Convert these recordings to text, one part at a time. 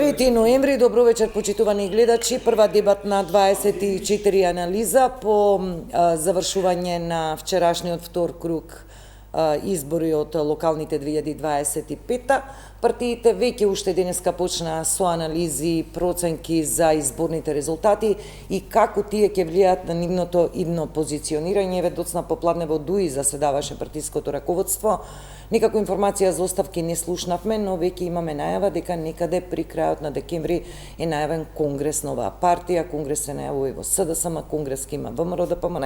3 ноември, добро вечер почитувани гледачи. Прва дебатна 24 анализа по завршување на вчерашниот втор круг избори од локалните 2025. Партиите веќе уште денеска почнаа со анализи, проценки за изборните резултати и како тие ќе влијаат на нивното идно позиционирање. Еве доцна попладне во ДУИ заседаваше партиското раководство. Никако информација за оставки не слушнавме, но веќе имаме најава дека некаде при крајот на декември е најавен конгрес на оваа партија. Конгрес се најавува и во СДСМ, конгрес има ВМРО ДПМН.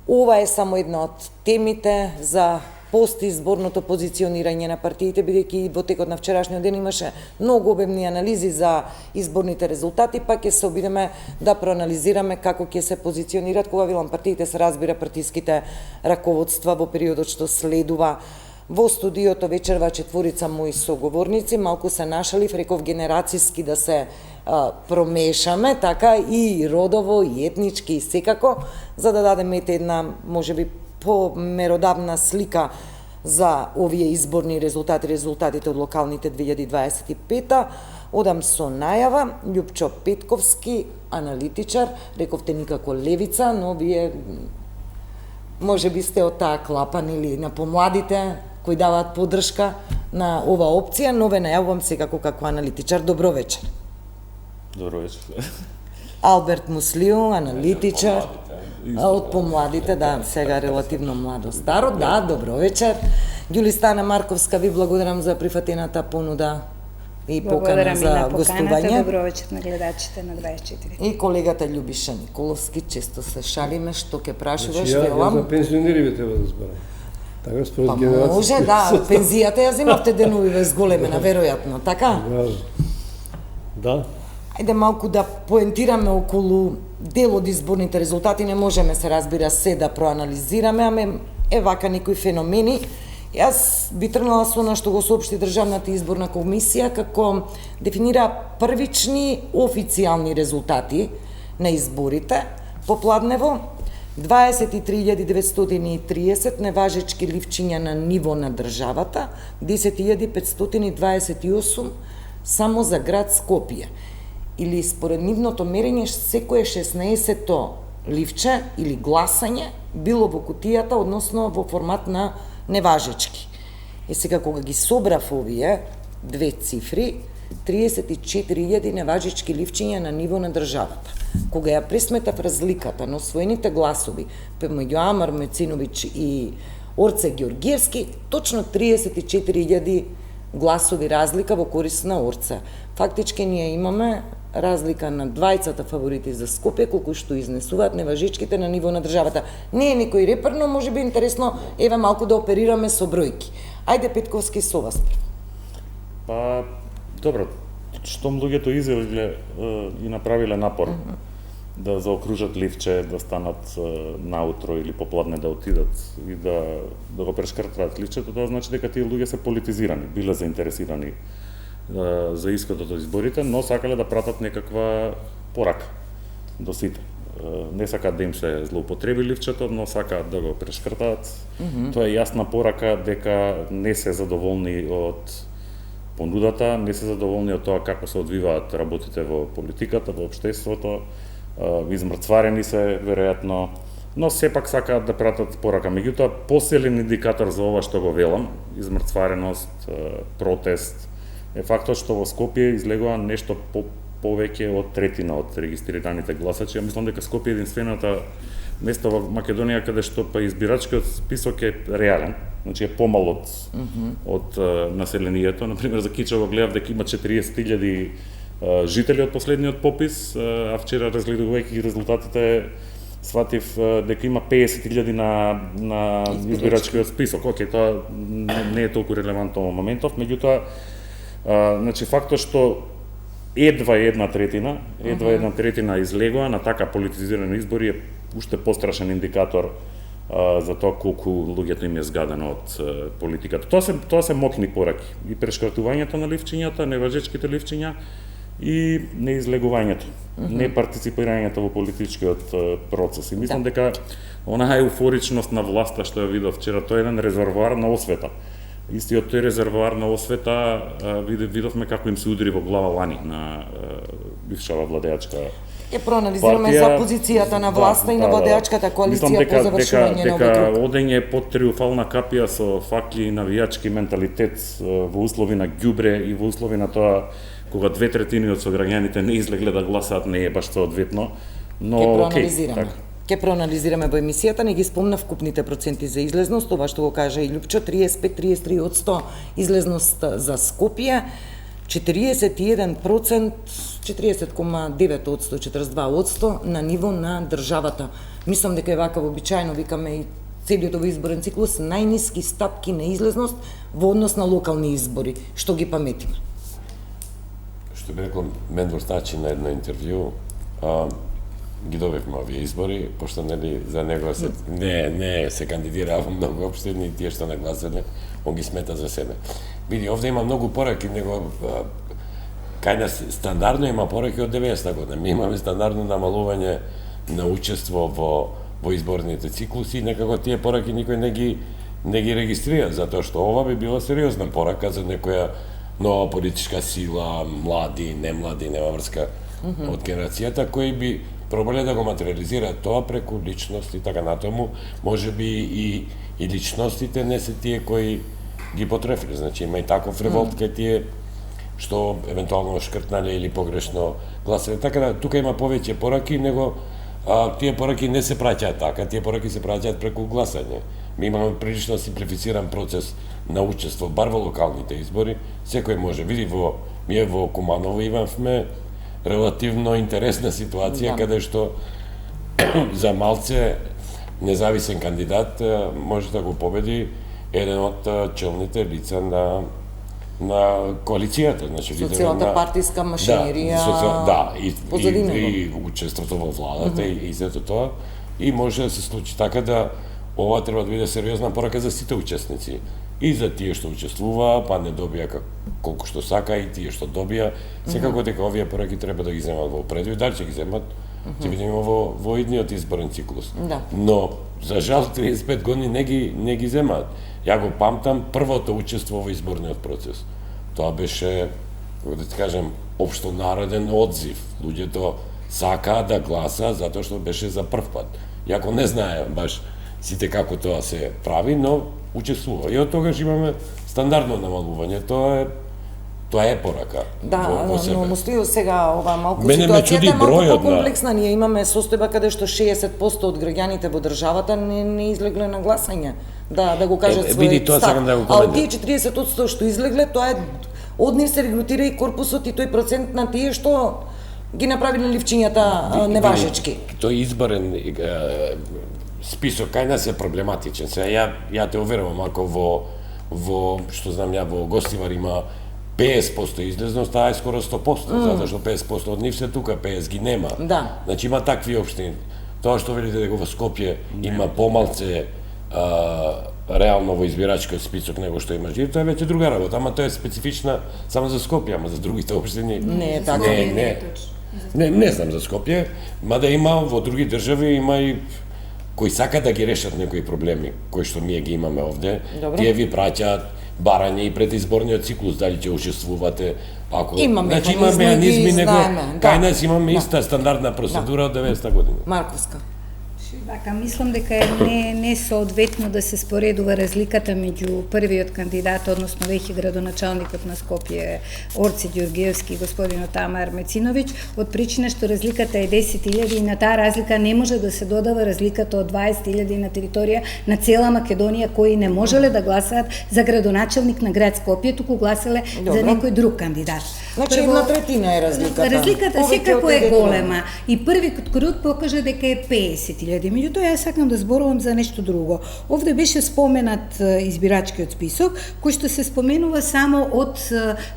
Ова е само една од темите за постизборното позиционирање на партиите, бидејќи во текот на вчерашниот ден имаше многу обемни анализи за изборните резултати, па ќе се обидеме да проанализираме како ќе се позиционираат, кога велам партиите се разбира партиските раководства во периодот што следува. Во студиото вечерва четворица мои соговорници, малку се нашалив, реков генерацијски да се промешаме, така и родово, и етнички, и секако, за да дадеме една, можеби, померодавна слика за овие изборни резултати, резултатите од локалните 2025. Одам со најава, Љупчо Петковски, аналитичар, рековте никако левица, но вие можеби сте од таа клапан или на помладите кои даваат поддршка на ова опција, но ве најавувам секако како аналитичар. Добро вечер. Добро вечер. Алберт Муслиу, аналитичар. Од помладите, да, сега релативно младо старо, да, добро вечер. Ѓулистана Марковска, ви благодарам за прифатената понуда и покана за гостување. Добро вечер на гледачите на 24. И колегата Љубиша Николовски, често се шалиме, што ќе прашуваш, велам. велам. За пензионери треба да зборам. Така според генерацијата. Може, да, пензијата ја земавте денови зголемена, веројатно, така? Да. Ајде малку да поентираме околу дел од изборните резултати, не можеме се разбира се да проанализираме, аме е вака некои феномени. Јас би тргнала со она што го соопшти Државната изборна комисија, како дефинира првични официјални резултати на изборите. Попладнево, 23.930 неважечки ливчиња на ниво на државата, 10.528 само за град Скопје. Или според нивното мерење, секое 16-то ливче или гласање било во кутијата, односно во формат на неважечки. И сега кога ги собрав овие две цифри, 34.000 неважечки ливчиња на ниво на државата. Кога ја пресметав разликата на освоените гласови помеѓу Амар Мециновиќ и Орце Ѓоргиевски, точно 34.000 гласови разлика во корист на Орце. Фактички ние имаме разлика на двајцата фаворити за Скопје, колку што изнесуваат неважичките на ниво на државата. Не е некој репер, но може би интересно, еве малку да оперираме со бројки. Ајде Петковски со вас. Па, добро, штом луѓето изеле и направиле напор да заокружат ливче, да станат наутро или попладне да отидат и да го прешкртаат ливчето, тоа значи дека тие луѓе се политизирани, биле заинтересирани за исходот од изборите, но сакале да пратат некаква порака до сите. Не сакаат да им се злоупотреби ливчето, но сакаат да го прешкртаат. Тоа е јасна порака дека не се задоволни од понудата, не се задоволни од тоа како се одвиваат работите во политиката, во општеството, измрцварени се, веројатно, но сепак сакаат да пратат порака. Меѓутоа, посилен индикатор за ова што го велам, измрцвареност, протест, е фактот што во Скопје излегува нешто повеќе од третина од регистрираните гласачи. Ја мислам дека Скопје е единствената место во Македонија каде што па избирачкиот список е реален, значи е помал од населението. Например, за Кичево гледав дека има 40.000 жители од последниот попис, а вчера разгледувајќи резултатите сватив дека има 50.000 на избирачкиот список. Океј, тоа не е толку релевантно во моментов, меѓутоа значи фактот што едва една третина излегува на така политизирани избори е уште пострашен индикатор за тоа колку луѓето им е згадено од политиката. Тоа се мокни пораки. И прешкратувањето на ливчињата, неважечките ливчиња и неизлегувањето, не партиципирањето во политичкиот процес. И мислам дека онаа еуфоричност на власта што ја видов вчера, тоа е еден резервоар на освета. истиот тој резервоар на освета видовме како им се удари во глава лани на бившава владеачка Ќе проанализираме партија. за позицијата на власта и на владеачката коалиција по завршување на овој дека круг. одење под триумфална капија со факли и навијачки менталитет во услови на ѓубре и во услови на тоа кога 2/3 од сограѓаните не излегле да гласаат, не е баш соодветно, но Ќе окей, проанализираме. така. Ќе проанализираме во емисијата, не ги спомна вкупните проценти за излезност, тоа што го кажа и Љупчо, 35-33% излезност за Скопје, 41%, 40,9%, 42% на ниво на државата. Мислам дека е вака вообичаено, викаме и целиот овој изборен циклус, најниски стапки на излезност во однос на локални избори, што ги паметиме. Што би рекол Мендор Стачи на едно интервју, ги добивме овие избори, пошто нели за него се не се кандидира во многу општини, тие што не гласале, он ги смета за себе. Види, овде има многу пораки, него кај нас стандардно има пораки од 90-та година. Ми имаме стандардно намалување на учество во изборните циклуси, некако тие пораки никој не ги регистрира, затоа што ова би била сериозна порака за некоја нова политичка сила, млади, немлади, нема врска од генерацијата, кои би пробале да го материализираат тоа преку личности и така натаму, можеби и личностите не се тие кои ги потрефиле, значи има и таков револт кај тие што евентуално шкртнале или погрешно гласале. Така да тука има повеќе пораки, него тие пораки не се праќаат така, тие пораки се праќаат преку гласање. Ми имаме прилично симплифициран процес на учество, бар во локалните избори, секој може. Види, ние во Куманово имавме релативно интересна ситуација, каде што за малце независен кандидат може да го победи еден од челните лица на коалицијата, значи Со целата партиска машинерија и учеството во владата и сето тоа, и може да се случи така да ова треба да биде сериозна порака за сите учесници. И за тие што учествуваа, па не добија колку што сака, и тие што добија. Секако дека овие пораки треба да ги земат во предвид, дали ќе ги земат, ќе видиме во идниот изборен циклус. Да. Но, за жал, 35 години не ги земаат. Ја го памтам првото учество во изборниот процес. Тоа беше, како да ти кажем, општо народен одзив. Луѓето сакаа да гласа затоа што беше за прв пат. Јако не знае баш сите како тоа се прави, но учествува. И од тогаш имаме стандардно намалување. Тоа е порака. Да, во себе. но мустои сега ова малку Мене ме чуди ситуацијата е малку бројот покомплексна. Ние имаме состојба каде што 60% од граѓаните во државата не излегле на гласање. Да го кажат види, својот тоа став. сакам да го А од коментирам. тие 40% што излегле, тоа е од нив се регрутира и корпусот и тој процент на тие што ги направиле ливчињата неважечки. Тој изборен список кај нас е проблематичен. Сега ја те уверувам, ако во што знам ја, во Гостивар има 50% излезност, таа е скоро 100%, затоа што 50% од нив се тука, 50 ги нема. Да. Значи има такви општини. Тоа што велите дека во Скопје има помалце реално во избирачкиот список него што има жив, тоа е веќе друга работа, ама тоа е специфична само за Скопје, ама за другите општини Не е така. Не знам за Скопје, мада има во други држави, има и кои сакаат да ги решат некои проблеми кои што ние ги имаме овде. Добре. Тие ви праќаат барање и пред изборниот циклус, дали ќе учествувате, ако Има значи механизми, ги него знаеме, кај да. нас имаме иста стандардна процедура од 90-та година. Марковска. Вака, мислам дека е не соодветно да се споредува разликата меѓу првиот кандидат, односно веќе градоначалникот на Скопје Орце Ѓоргиевски и господинот Тамар Мециновиќ, од причина што разликата е 10.000 и на таа разлика не може да се додава разликата од 20.000 на територија на цела Македонија кои не можеле да гласаат за градоначалник на град Скопје, туку гласеле за некој друг кандидат. Значи, 1/3 е разликата. Разликата Повеќе секако од е 9.000. голема и првиот круг покажа дека е 50.000. Меѓутоа, јас сакам да зборувам за нешто друго. Овде беше споменат избирачкиот список, кој што се споменува само од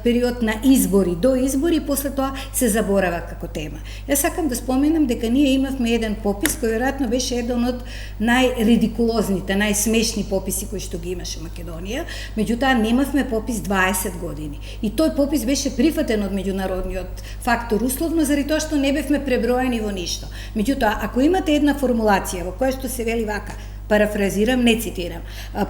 период на избори до избори, и после тоа се заборава како тема. Јас сакам да споменам дека ние имавме еден попис кој веројатно беше еден од најридикулозните, најсмешни пописи кои што ги имаше Македонија, меѓутоа немавме попис 20 години. И тој попис беше прифатен од меѓународниот фактор условно, заради тоа што не бевме преброени во ништо. Меѓутоа, ако имате една формулација во која што се вели вака, Парафразирам, не цитирам.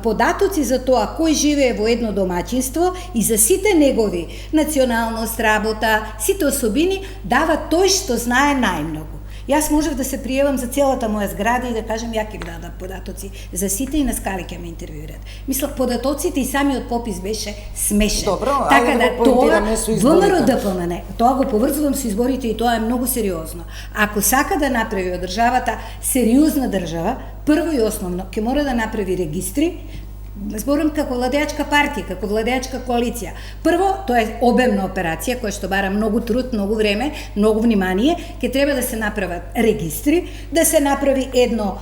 Податоци за тоа кој живее во едно домаќинство и за сите негови националност, работа, сите особини дава тој што знае најмногу. Јас можев да се пријавам за целата моја зграда и да кажам ја ќе ви дадам податоци за сите и на скали ќе ме интервјуират. Мислам податоците и самиот попис беше смешен. Добро, така ајде да го поинтираме со изборите. ВМРО ДПМН, тоа го поврзувам со изборите и тоа е многу сериозно. Ако сака да направи од државата сериозна држава, прво и основно ќе мора да направи регистри. Зборам како владеачка партија, како владеачка коалиција. Прво, тоа е обемна операција која што бара многу труд, многу време, многу внимание, ќе треба да се направат регистри, да се направи едно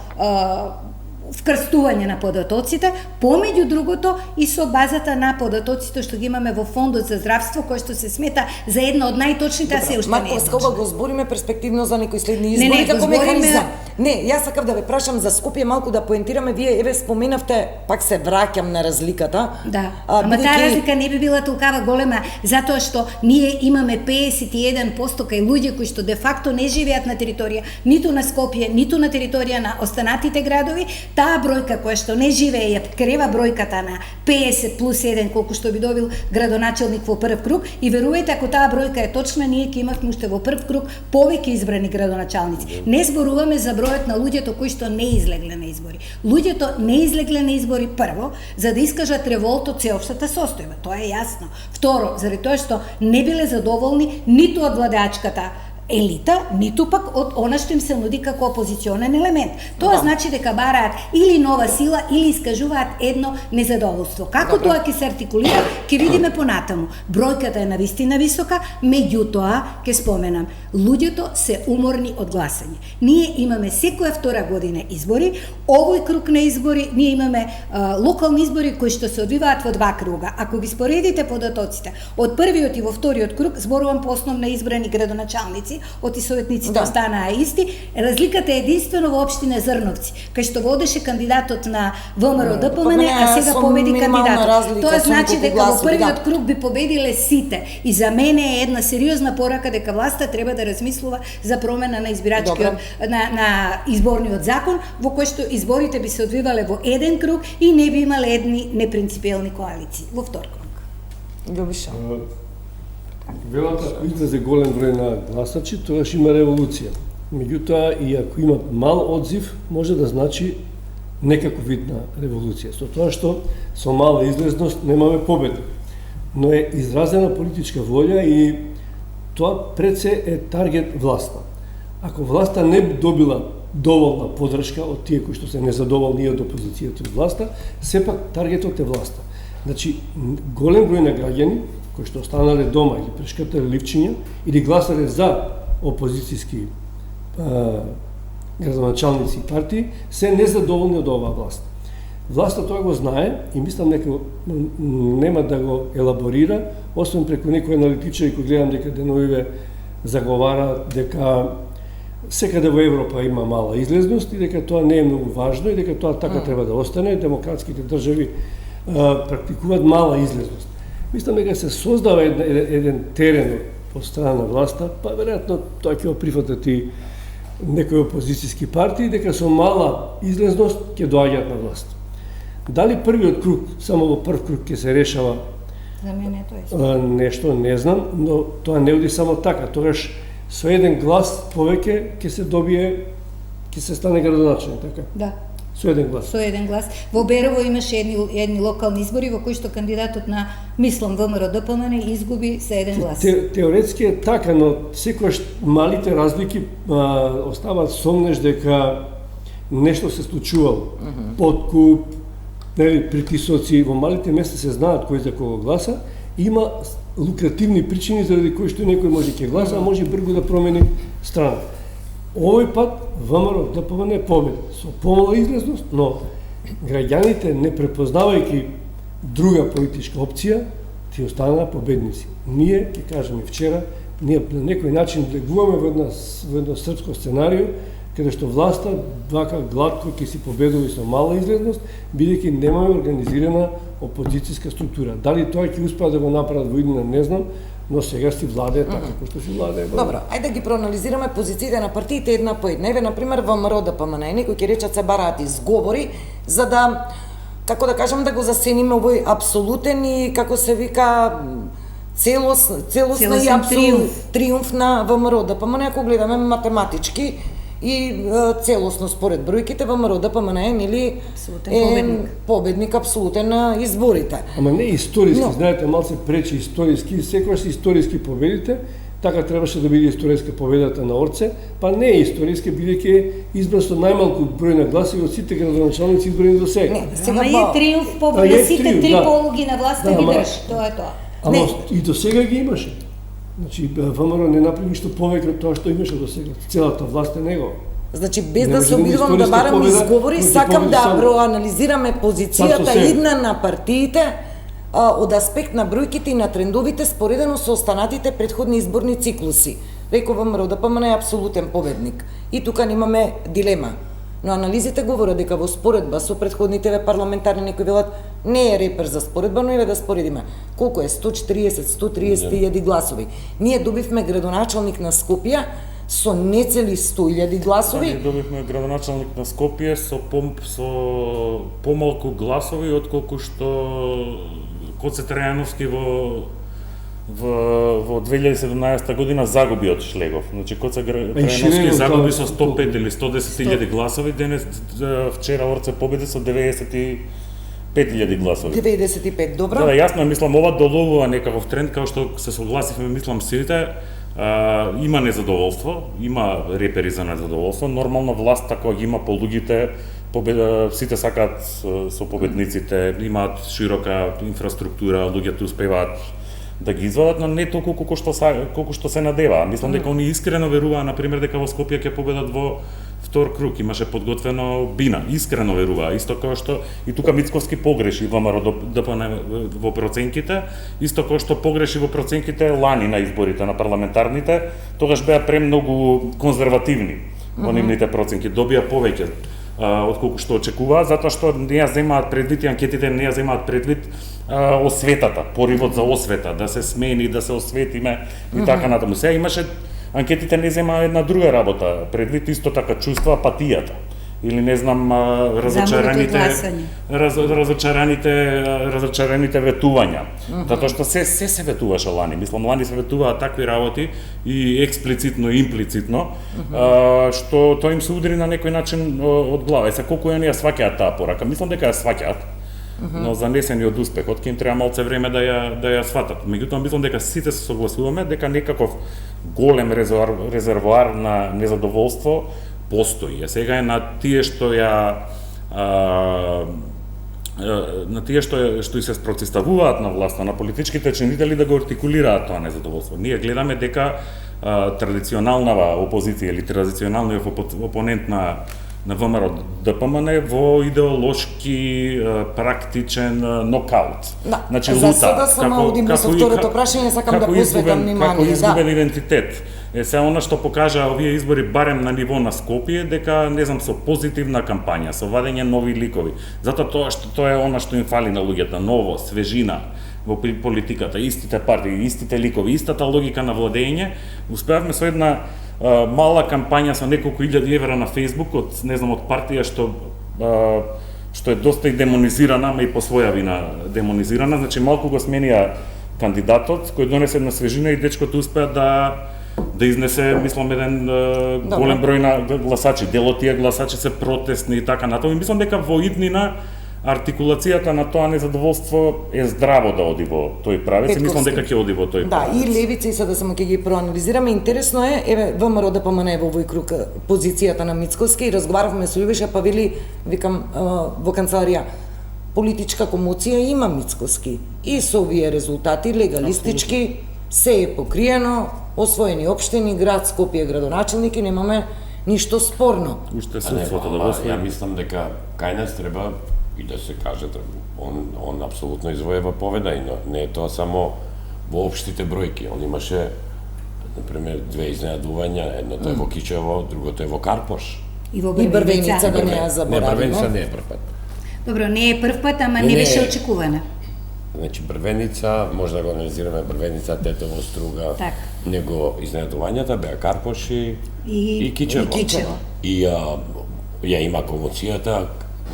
вкрстување на податоците, помеѓу другото и со базата на податоците што ги имаме во Фондот за здравство, кој што се смета за една од најточните, а се уште не е Марко, ова го збориме перспективно за некои следни избори Не, како го збориме- механизам. Не, јас сакав да ве прашам за Скопје малку да поентираме, вие еве споменавте, пак се враќам на разликата. Да, ама таа разлика не би била толкава голема, затоа што ние имаме 51% кај луѓе кои што де факто не живеат на територија ниту на Скопје, ниту на територија на останатите градови. Таа бројка која што не живее ја крева бројката на 50 плюс 1 колку што би добил градоначелник во прв круг и верувајте ако таа бројка е точна, ние ќе имавме уште во прв круг повеќе избрани градоначалници. Не зборуваме за бројот на луѓето кои што не излегле на избори. Луѓето не излегле на избори прво за да искажат револт од сеопштата состојба, тоа е јасно. Второ, заради тоа што не биле задоволни ниту од владеачката елита, ниту пак од она што им се нуди како опозиционен елемент. Тоа значи дека бараат или нова сила, или искажуваат едно незадоволство. Како тоа ќе се артикулира, ќе видиме понатаму. Бројката е навистина висока, меѓутоа, ќе споменам, луѓето се уморни од гласање. Ние имаме секоја втора година избори, овој круг на избори, ние имаме локални избори кои што се одвиваат во два круга. Ако ги споредите податоците од првиот и во вториот круг, зборувам по основно избрани градоначалници, оти советниците останаа исти. Разликата е единствено во општина Зрновци, кај што водеше кандидатот на ВМРО ДПМН, а сега победи кандидатот. Тоа значи дека во првиот круг би победиле сите. И за мене е една сериозна порака дека власта треба да размислува за промена на избирачкиот на изборниот закон, во кој што изборите би се одвивале во еден круг и не би имале едни непринципиелни коалиции во втор круг. Љубиша. Велата ако излезе голем број на гласачи, тогаш има револуција. Меѓутоа, и ако има мал одзив, може да значи некаков вид на револуција. Со тоа што со мала излезност немаме победа. Но е изразена политичка волја и тоа пред се е таргет власта. Ако власта не добила доволна подршка од тие кои што се незадоволни од опозицијата од власта, сепак таргетот е власта. Значи, голем број на граѓани кои што останале дома или прешкртале ливчиња или гласале за опозицијски градоначалници и партии, се незадоволни од оваа власт. Власта тоа го знае и мислам дека нема да го елаборира, освен преку некои аналитичари кои гледам дека деновиве заговара дека секаде во Европа има мала излезност и дека тоа не е многу важно и дека тоа така треба да остане. Демократските држави практикуваат мала излезност. Мислам дека се создава еден терен од страна на власта, па веројатно тоа ќе го прифатат и некои опозицијски партии, дека со мала излезност ќе доаѓаат на власт. Дали првиот круг, само во прв круг ќе се решава За мене тоа е нешто, не знам, но тоа не оди само така. Тогаш со еден глас повеќе ќе се добие, ќе се стане градоначелник, така? Да. Со еден глас. Со еден глас. Во Берово имаше едни локални избори во кои што кандидатот на, мислам, ВМРО ДПМН изгуби со еден глас. Теоретски е така, но секогаш малите разлики оставаат сомнеш дека нешто се случувало. Подкуп, нели, притисоци, во малите места се знаат кој за кого гласа, има лукративни причини заради кои што некој може ќе гласа, а може брзо да промени страна. Овој пат ВМРО ДПМН победи со помала излезност, но граѓаните не препознавајќи друга политичка опција, ти останаа победници. Ние, ќе кажеме вчера, ние на некој начин влегуваме во едно српско сценарио, каде што власта вака гладко ќе си победува со мала излезност, бидејќи немаме организирана опозицијска структура. Дали тоа ќе успеат да го направат во иднина, не знам, но сега си владее така како што си владее. Добро, ајде да ги проанализираме позициите на партиите една по една. Еве, например, ВМРО ДПМН, некои ќе речат се бараат изговори, за да, како да кажам, да го засениме овој апсолутен и, како се вика, целосна и триумф на ВМРО ДПМН, ако гледаме математички и целосно според бројките, ВМРО ДПМН е, нели, победник апсолутен на изборите. Ама не историски, знаете, малце пречи историски, секогаш се историски победите, така требаше да биде историска победата на Орце, па не е историска, бидејќи е избран со најмалку број на гласови од сите градоначалници избрани до сега. Ама е триумф победа сите три полуги на власта ги држ, тоа е тоа. Ама и до сега ги имаше. Значи, ВМРО не направи ништо повеќе од тоа што имаше до сега. Целата власт е негова. Значи, без да се обидувам да барам изговори, сакам да проанализираме позицијата идна на партиите од аспект на бројките и на трендовите споредено со останатите претходни изборни циклуси. Реков ВМРО ДПМН е апсолутен победник. И тука немаме дилема. Но анализите говорат дека во споредба со претходните парламентарни, некои велат не е репер за споредба, но еве да споредиме. Колку е 140-130.000 гласови. Ние добивме градоначалник на Скопје со нецели 100.000 гласови. Ние добивме градоначалник на Скопје со помалку гласови отколку што Коце Трајановски во 2017 година загуби од Шлегов. Значи Коце Трајановски загуби со 105 или 110.000 гласови, денес вчера Орце победи со 95.000 гласови. 95, добро. Да, јасно, мислам, ова доловува некаков тренд, као што се согласивме, мислам, сите, има незадоволство, има репери за незадоволство, нормално власта кога ги има полугите, сите сакаат со победниците, имаат широка инфраструктура, луѓето успеваат да ги извадат, но не толку колку што се надеваа. Мислам дека они искрено веруваа, например, дека во Скопје ќе победат во втор круг, имаше подготвено бина, искрено веруваа, исто како што и тука Мицковски погреши ВМРО ДПМН во проценките, исто како што погреши во проценките лани на изборите на парламентарните, тогаш беа премногу конзервативни во нивните проценки, добија повеќе отколку што очекуваа, затоа што не ја земаат предвид и анкетите не ја земаат предвид осветата, поривот за освета, да се смени, да се осветиме и така натаму. Сега имаше анкетите не земаа една друга работа, предвид исто така чувства апатијата или не знам разочараните ветувања. Затоа што се ветуваше лани. Мислам, лани се ветуваат такви работи и експлицитно и имплицитно, што тоа им се удри на некој начин од глава. Сега колку ја сваќаат таа порака? Мислам дека ја сваќаат, но занесени од успехот, ќе им треба малце време да ја сватат. Меѓутоа, мислам дека сите се согласуваме дека некаков голем резервоар на незадоволство постои. Сега е на тие што што и се спротивставуваат на власта, на политичките чинители да го артикулираат тоа незадоволство. Ние гледаме дека традиционалната опозиција или традиционалниот опонент на ВМРО ДПМН во идеолошки практичен нокаут. Да, значи за лута, сега само одиме со второто прашање, сакам да посветам внимание. Како изгубен идентитет. Се она што покажа овие избори барем на ниво на Скопје, дека не знам со позитивна кампања, со вадење нови ликови. Затоа тоа е она што им фали на луѓето, ново, свежина во политиката, истите партии, истите ликови, истата логика на владење. Успеавме со една мала кампања со неколку илјади евра на Facebook од не знам од партија што е доста и демонизирана, ама и по своја вина демонизирана, значи малку го сменија кандидатот кој донесе една свежина и дечкото успеа да изнесе, мислам, еден голем број на гласачи. Дел од тие гласачи се протестни и така натаму. И мислам дека во иднина артикулацијата на тоа незадоволство е здраво да оди во тој правец и мислам дека ќе оди во тој правец. Да, и левица и сега само ќе ги проанализираме. Интересно е, еве ВМРО ДПМН е во овој круг позицијата на Мицковски и разговаравме со Јувиша, па вели, викам во канцеларија, политичка комоција има Мицковски и со овие резултати легалистички се е покриено, освоени општини, град Скопје градоначалник и немаме ништо спорно. Уште судството да го освои. Ја мислам дека кај нас треба и да се каже, он апсолутно извоева победа и не е тоа само во општите бројки. Он имаше, например, две изненадувања, едното е во Кичево, другото е во Карпош. И во Брвеница, да не ја Не, заборавиме. Брвеница не е прв пат. Добро, не е прв пат, ама не беше очекувана. Значи Брвеница, може да го анализираме Брвеница, Тетово, Струга, Так. него изненадувањата беа Карпоши и Кичево. И ја има комоцијата,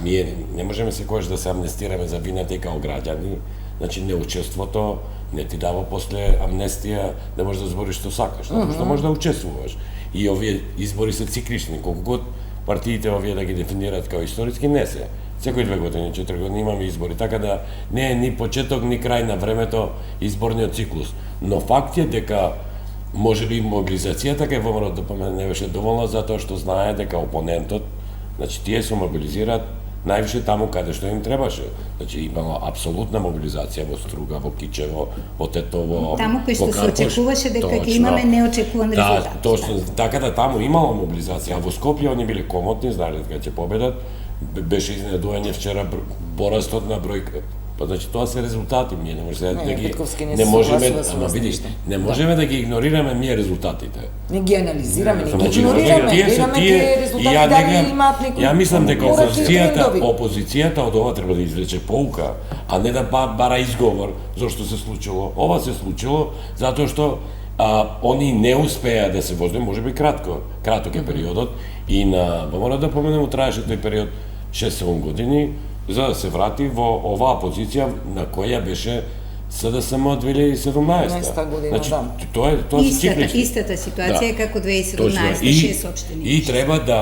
ние не можеме секогаш да се амнестираме за вината и као граѓани, значи неучеството не ти дава после амнестија да можеш да збориш што сакаш, затоа што можеш да учествуваш. И овие избори се циклични, колку год партиите овие да ги дефинираат као историски, не се. Секој 2 години, 4 години имаме избори, така да не е ни почеток, ни крај на времето изборниот циклус. Но факт е дека може би мобилизацијата кај ВМРО ДПМН не беше доволна затоа што знае дека опонентот, значи тие се мобилизираат највише таму каде што им требаше. Значи имало апсолутна мобилизација во Струга, во Кичево, во Тетово, Таму кој што во се Карпош. очекуваше дека ќе Точно. имаме неочекуван резултат. Да, точно. Така да таму имало мобилизација, а во Скопје они биле комотни, знаеле дека ќе победат. Беше изненадување вчера порастот на бројка. Па значи тоа се резултати, ние не можеме да ги Петковски не не се можеме, согласува со ама вас види, ништо. не можеме да ги игнорираме ние резултатите. Не ги анализираме, не ги Значи, игнорираме, тие се гледаме тие тие и резултати ја дали не имаат некои ја мислам дека порачни трендови. опозицијата од ова треба да извлече поука, а не да бара изговор зошто се случило. Ова се случило затоа што они не успеа да се возат, можеби краток е периодот и на ВМРО да поменемо траеше тој период 6-7 години за да се врати во оваа позиција на која беше СДСМ од 2017 година, Значи, да. тоа се циклични. Истата ситуација како 2017, Точно. 6 општини. И треба да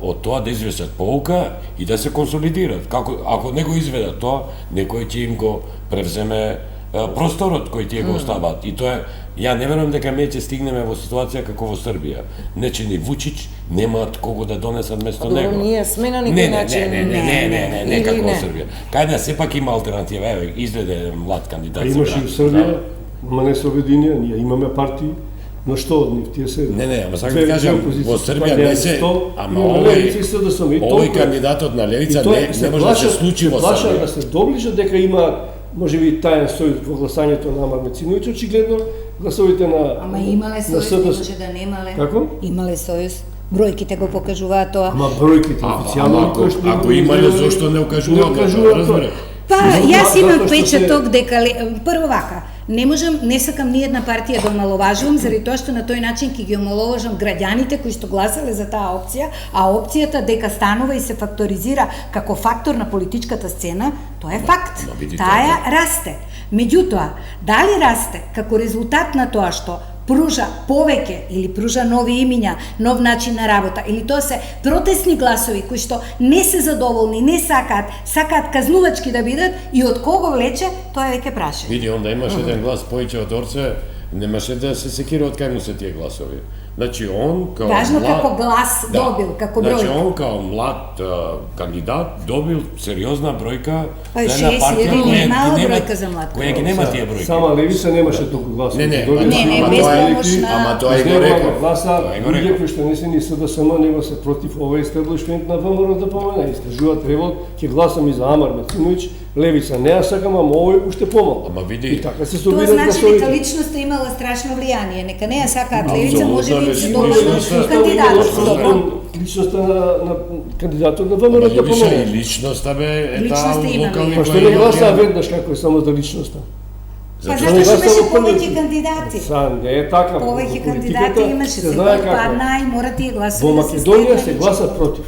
од тоа да извлечат поука и да се консолидираат. Ако не го изведат тоа, некој ќе им го превземе просторот кој тие го оставаат. И тоа е, ја не верувам дека ме ќе стигнеме во ситуација како во Србија. Не че ни Вучич немаат кого да донесат место Добро, него. ние сме на некој начин. Не Или како во не? Србија. Кај да сепак има алтернатива, еве изгледа еден млад кандидат. А за имаше и град. в Србија, ама не се обединија, ние имаме партии, но што од нив тие се? Не, ама сакам две- да кажам, две опозиции, во Србија па не немаме се, сто, ама имаме Левица и СДСМ, и овој толку е. кандидатот на Левица И тоа не може да се случи во плаша Србија. да се доближа дека има можеби таен сојуз во гласањето на Амар Мециновиќ, очигледно гласовите на Ама имале на сојуз, не СДС. може да немале. Како? Имале сојуз. Бројките го покажуваат тоа. Ама бројките официјално Ама ако имале, зошто не укажуваат тоа, разбере? Па, Затоа- јас имам затоа што печаток дека прво вака, не сакам ни една партија да омаловажувам, заради тоа што на тој начин ќе ги омаловажам граѓаните кои што гласале за таа опција, а опцијата дека станува и се факторизира како фактор на политичката сцена, тоа е факт. ма види Таја тоа, расте. Меѓутоа, дали расте како резултат на тоа што пружа повеќе или пружа нови имиња, нов начин на работа, или тоа се протестни гласови кои што не се задоволни, не сакаат казнувачки да бидат и од кого влече, тоа е веќе прашање. Види, онда имаш еден глас поиќе од Орце, немаше да се секира од кај му се тие гласови. Значи, он као Важно млад... како глас добил, како Значи, бројка. он као млад кандидат добил сериозна бројка Па, за една 6 партија или која мала ги нема, бројка за млад. која ги нема тие бројки. Сама Левица немаше толку гласови. Не, Добија не, само без тоа е- помош на- ама тоа е го Изнемала рекол. гласа, Тоа е го луѓе рекол. кои што не се ни СДСМ, него се против овој естаблишмент на ВМРО да помена. Искажуваат револт, ќе гласам и за Амар Мециновиќ, Левица не ја сакам, ама овој уште помал. Ама види- И така се Тоа собираат значи дека гласовите. личноста имала страшно влијание, нека не ја сакаат Апсолутно, Левица, може би личноста- се доволно личноста- кандидат. личноста- Личноста на кандидатот на ВМРО Ама да Љубиша и помена. личноста бе, е таа Личноста има, локални Па што не гласа веднаш како е само за личноста? Па Зато затоа што гласа беше во првиот- повеќе кандидати. Не е така. Повеќе Во кандидати политиката имаше, се се знае како е. падна и мора тие гласови Во да се Македонија стават се на гласа против.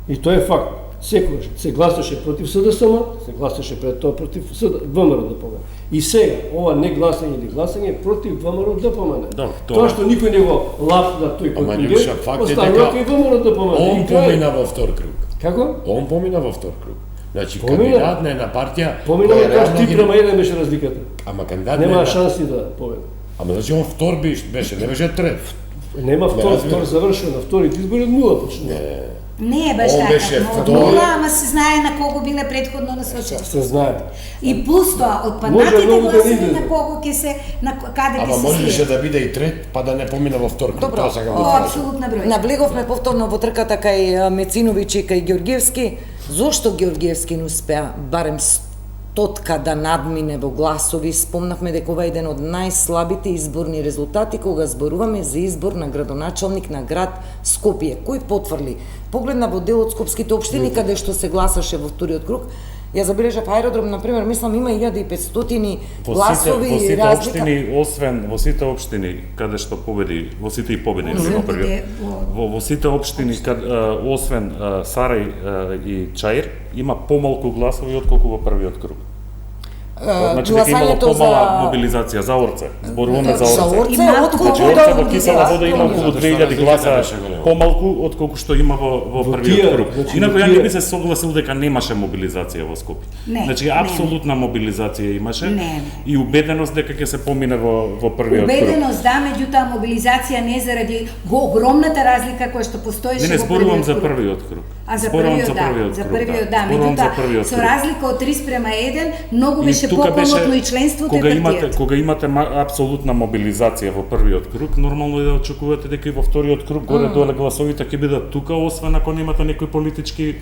И тоа е факт. Секогаш се гласаше против СДСМ, се гласаше пред тоа против ВМРО ДПМН. И сега, ова не гласање или гласање е против ВМРО ДПМН. Да, Тоа што никој не го лапна тој Ама, контингент, Љубша, факт е оставува дека кај ВМРО ДПМН. Он И тоа е- помина во втор круг. Како? Он помина во втор круг. Значи, Помина. кандидат на една партија... Помина која како реално 3 ги- према 1 беше разликата. Ама кандидат на Нема една... шанси да победи. Ама значи он втор беше, не беше трет. Нема втор, разбирам. втор завршил на вторите избори од нула почнува. Не е баш Он така, беше но втор. нула, ама се знае на кого биле предходно насочени. Се знае. И плюс тоа, од Може паднатите многу да гласови излезе. на кого ќе се, на каде ќе Ама се можеше слијат. да биде и трет, па да не помина во втор круг. Добро. Тоа сакам да Тоа е кажам. апсолутна бројка. Наблеговме повторно во трката кај Мециновиќ и кај Ѓорѓевски. Зошто Ѓорѓевски не успеа барем стотка да надмине во гласови? Спомнавме дека ова е еден од најслабите изборни резултати кога зборуваме за избор на градоначалник на град Скопје. Кој потврли? Погледна во дел од скопските општини каде што се гласаше во вториот круг Ја забележав аеродром, например, мислам има 1500 гласови во сите разлика. општини, освен во сите општини каде што победи, во сите и победи во првиот. Во сите општини освен Сарај и Чаир има помалку гласови отколку во првиот круг. Значи дека имало Гласањето помала мобилизација за Орце. Зборуваме за за Орце. Орце, отколку Значи Орце во Кисела Вода има околу 2000 гласа помалку отколку што има во првиот круг. Инаку ја не би се согласил дека немаше мобилизација во Скопје. Не, Значи апсолутна мобилизација имаше Не. и убеденост дека ќе се помине во првиот круг. Убеденост да, меѓутоа мобилизација не заради огромната разлика која што постоеше Не во зборувам првиот за круг. првиот круг. А за Зборувам првиот, да, за првиот, да, Зборувам за меѓутоа, првиот со круг. разлика од 3:1, многу беше тука поколмотно и членството и кога имате партијата. кога имате апсолутна мобилизација во првиот круг, нормално е да очекувате дека и во вториот круг горе доле гласовите ќе бидат тука, освен ако немате некој политички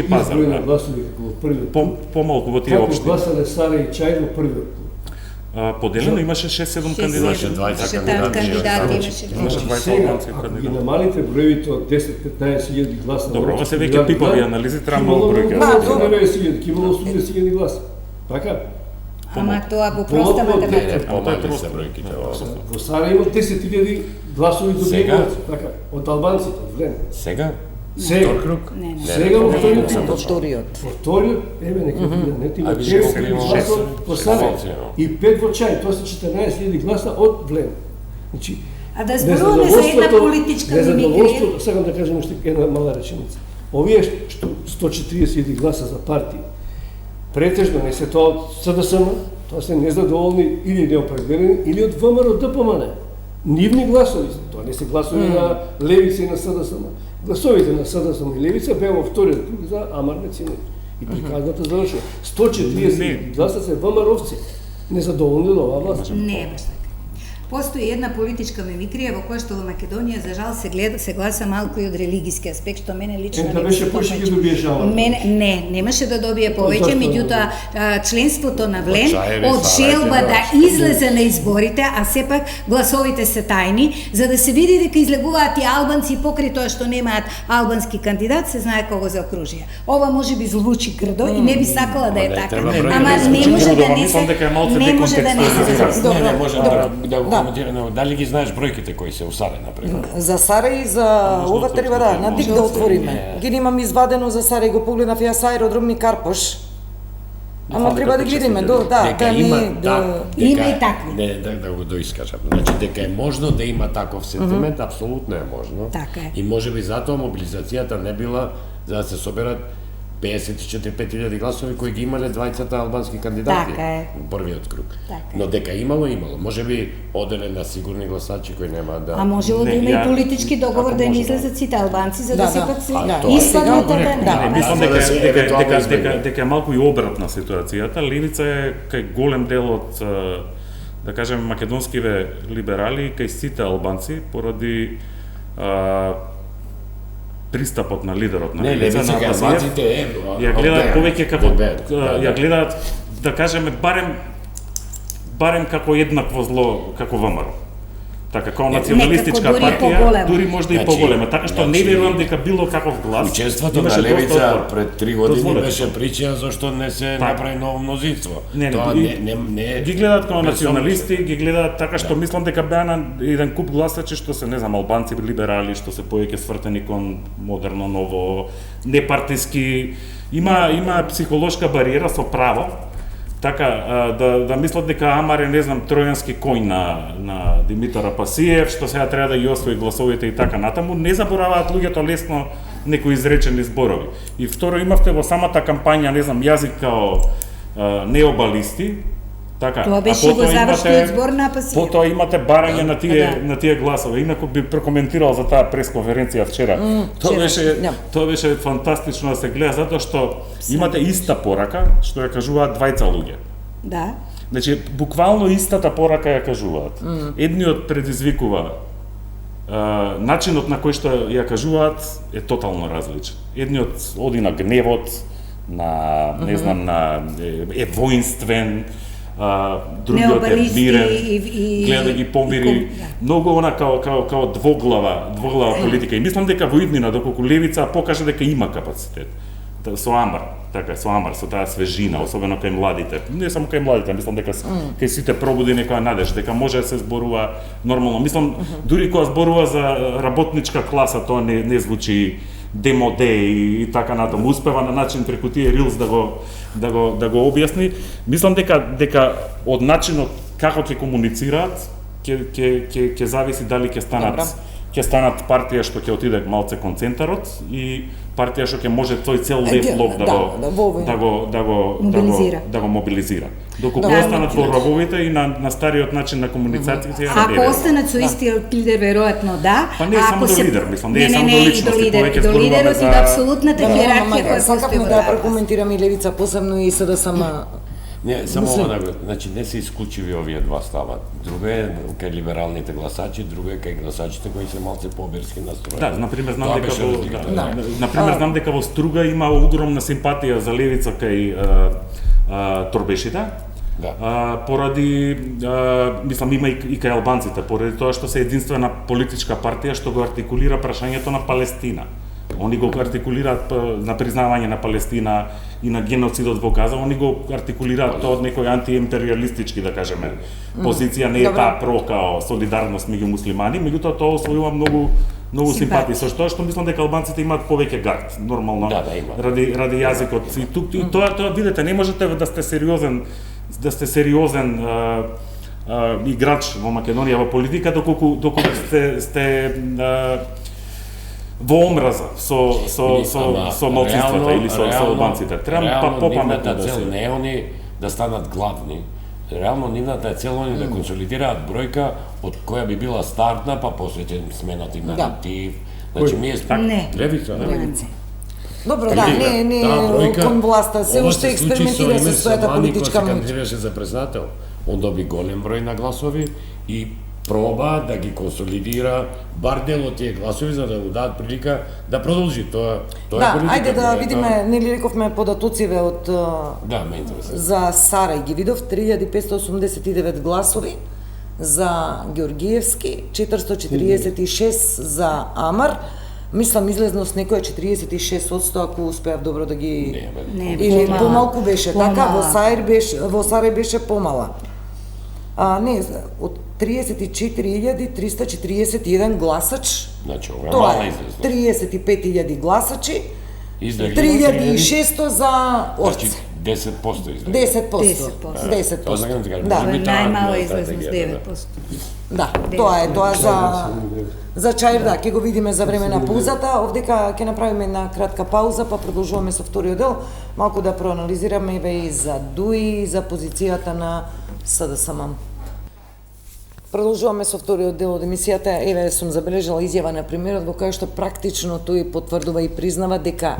пазар. Изброј Да. на гласови како во првиот круг. Помалку во тие Како општини. гласале Сарај и Чаир во првиот круг. Поделено имаше 6-7 кандидати. Имаше 20 кандидати. Имаше 20 Сега, албанци ако ги кандидати. намалите броевите од 10-15 хиljadi гласа... Добро, ова се веќе кандидати, пипови да, анализи, треба ќе многу имало бројки. Да, 90 хиljadi, ќе имало 80 хиljadi гласа. Така? Ама тоа во проста Помалку од математика. Помали се бројките. Во Сарај има 10 хиljadi гласови Сега? добиваоци, така, од албанците, од време. Сега? Сега. Втор круг? Не, не. Сега во вториот Во круг. вториот. Во вториот, еве нека видам, не ти има А виж 9 колку хиljadi има гласа во Сарај шест. и 5 во Чај, тоа се 14 хиljadi гласа од Влем. Значи, А да зборуваме за една незадоволството- политичка мимикрија. незадоволството, сакам да кажам уште една мала реченица. Овие што 140 хиljadi гласа за партии, претежно не се тоа од СДСМ, тоа се незадоволни или неопределени, или од ВМРО ДПМН. Нивни гласови се, тоа не се гласови на Левица и на СДСМ. Гласовите на СДСМ и Левица беа во вториот круг за Амар Мецинеvić. И приказната завршува. 140 хиljadi гласа се ВМРО-овци. Незадоволни од оваа власт. Не е баш така. Постои една политичка мимикрија во која што во Македонија за жал се гласа малку и од религиски аспект, што мене лично Ента не беше ми се повеќе допаѓа. ќе добие жала. Не, немаше да добие повеќе, Зашто? меѓутоа членството на Влем Чаеви, од Сарај, желба да Тетош. излезе на изборите, а сепак гласовите се тајни, за да се види дека излегуваат и албанци покрај тоа што немаат албански кандидат, се знае кого заокружија. Ова можеби звучи грдо и не би сакала да е не, така, треба број ама да не звучи може грдо, да не мислам дека е малце не може да не се деконтекстуализирано. Добро, Не, може добро. да го коментираме. Дали ги знаеш бројките кои се у Сарај, например? За Сарај и за ова треба да на дик да отвориме. Ги имам извадено за Сарај, го погледнав јас аеродромни Карпош. Ама треба да ги видиме, да, дека да има ни да Има и такви. Не, да го доискажам. Значи дека е можно да има таков сентимент, апсолутно е можно. Така е. И можеби затоа мобилизацијата не била за да се соберат 54-5 хиljadi гласови кои ги имале двајцата албански кандидати Така е. во првиот круг. Така е. Но дека имало. Можеби оделен на сигурни гласачи кои нема да... А можело да Не, има и ја- политички договор ако да им може, излезат сите албанци, за Да, да се да. пак се А, тоа е испаднат сега, да да, не. Мислам да се евентуално избегне. дека е малку и обратна ситуацијата. Левица е кај голем дел од да кажем македонскиве либерали кај сите албанци поради пристапот на лидерот на Не, Левица левица на кај Абазиев. албанците е... Ја гледаат повеќе како Да, ја гледаат да кажеме барем како еднакво зло како ВМРО. Така како националистичка некако дури партија, поголема. дури можда и Значи, поголема. Така што не значи, верувам дека било каков глас. Учеството имаше на доста Левица отпор. пред 3 години Дозволете беше тоа. причина зашто не се Така. направи ново мнозинство. Не, Тоа и- не ги гледаат како персонално. националисти, ги гледаат така што мислам дека беа на еден куп гласачи што се не знам албанци либерали што се повеќе свртени кон модерно ново непартиски има психолошка бариера со право. Така да мислат дека Амар е не знам тројански коњ на Димитар Апасиев што сега треба да ги освои гласовите и така натаму, не забораваат луѓето лесно некои изречени зборови. И второ имавте во самата кампања, не знам, јазик као необалисти. Така, Тоа беше а потоа во завршниот имате- збор на Апасиев. Потоа имате барање Да. на тие гласове. Инаку би прокоментирал за таа пресконференција вчера. вчера, Тоа беше фантастично да се гледа затоа што имате иста порака што ја кажуваат двајца луѓе. Да. Значи буквално истата порака ја кажуваат. Едниот предизвикува начинот на кој што ја кажуваат е тотално различен. Едниот оди на гневот, на не знам на е воинствен, другиот е Необалисти мирен, и гледа да ги помири, да. многу она као двоглава политика. И мислам дека во иднина доколку Левица покаже дека има капацитет со Амар, така со амар, со таа свежина, особено кај младите. Не само кај младите, мислам дека кај сите пробуди некоја надеж, дека може да се зборува нормално. Мислам дури кога зборува за работничка класа, тоа не звучи демоде и така натаму. Успева на начин преку тие рилс да го објасни. Мислам дека од начинот како ќе комуницираат ќе зависи дали ќе станат партија што ќе отиде малце кон центарот и партија што ќе може тој цел лев да го мобилизира. Доколку останат во рововите и на стариот начин на комуницација. Ако останат со истиот лидер, веројатно да. Па не е само до лидер, мислам, не е само до личности, повеќе до лидерот и до апсолутната иерархија која постои. Сакавме да прокоментираме и левица посебно и СДСМ. Не, само ова, значи не се исклучиви овие два става. Друго е кај либералните гласачи, друго е кај гласачите кои се малце по-оберски настроени. Да, например знам дека во Струга има огромна симпатија за левица кај торбешите. Да. Поради мислам има и кај албанците, поради тоа што се единствена политичка партија што го артикулира прашањето на Палестина. Они го артикулираат на признавање на Палестина и на геноцидот во Газа, они го артикулираат тоа од некој антиимпериалистички, да кажеме, позиција, не е таа про-као солидарност меѓу муслимани, меѓутоа тоа освојува многу симпатии, со што мислам дека албанците имаат повеќе гард, нормално, ради јазикот. И тоа видите, не можете да сте сериозен играч во Македонија во политика доколку сте во омраза со малцинствата или со албанците. Треба попаметно да се. Не они да станат главни. Реално нивната цел они да консолидираат бројка од која би била стартна, па после ќе сменат и наратив. Значи ми е левица, Добро, не кон власта, се уште експериментира со својата политичка моќ. Кога се кандидираше за председател, он доби голем број на гласови и проба да ги консолидира бар дел од тие гласови за да му дадат прилика да продолжи тоа е политика. Ајде да видиме, нели рековме податоциве од ме интересува. За Сарај ги видов 3589 гласови, за Георгиевски 446 за Амар. Мислам излезност некоја 46% ако успеав добро да ги или помалку беше така, во Сарај беше помала. Не, од 34.341 гласач, Значи, тоа е 35.000 гласачи, 3.600 за Орце. 10% излезност. 10%. Да. Најмала излезност 9%. Да, тоа е за Чаев, да, ќе го видиме за време на паузата. Овдека ќе направиме една кратка пауза, па продолжуваме со вториот дел, малку да проанализираме и за ДУИ, за позицијата на СДСМ. Продолжуваме со вториот дел од емисијата. Еве сум забележала изјава на премиерот во која што практично тој потврдува и признава дека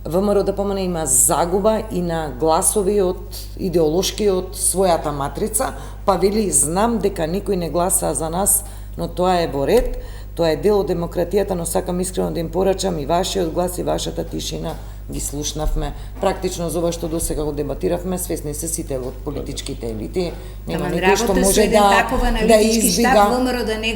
ВМРО-ДПМН има загуба и на гласови од идеолошки од својата матрица, па вели знам дека никој не гласа за нас, но тоа е во ред, тоа е дел од демократијата, но сакам искрено да им порачам и вашиот глас и вашата тишина ги слушнавме. Практично за ова што досега го дебатиравме, свесни се сите од политичките елити, нема никој што може да избега ВМРО да не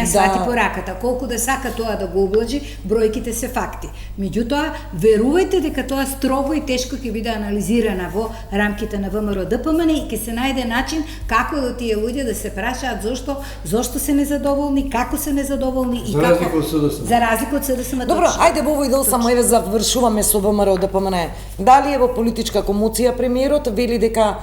ја свати пораката. Колку да сака тоа да го облажи, бројките се факти. Меѓутоа, верувајте дека тоа строго и тешко ќе биде анализирана во рамките на ВМРО-ДПМН и ќе се најде начин како да тие луѓе да се прашаат зошто се незадоволни, како се незадоволни и како за разлика од СДСМ. Добро, ајде во овој дел само еве завршуваме со ВМРО-ДПМН. Дали е во политичка комуција премиерот вели дека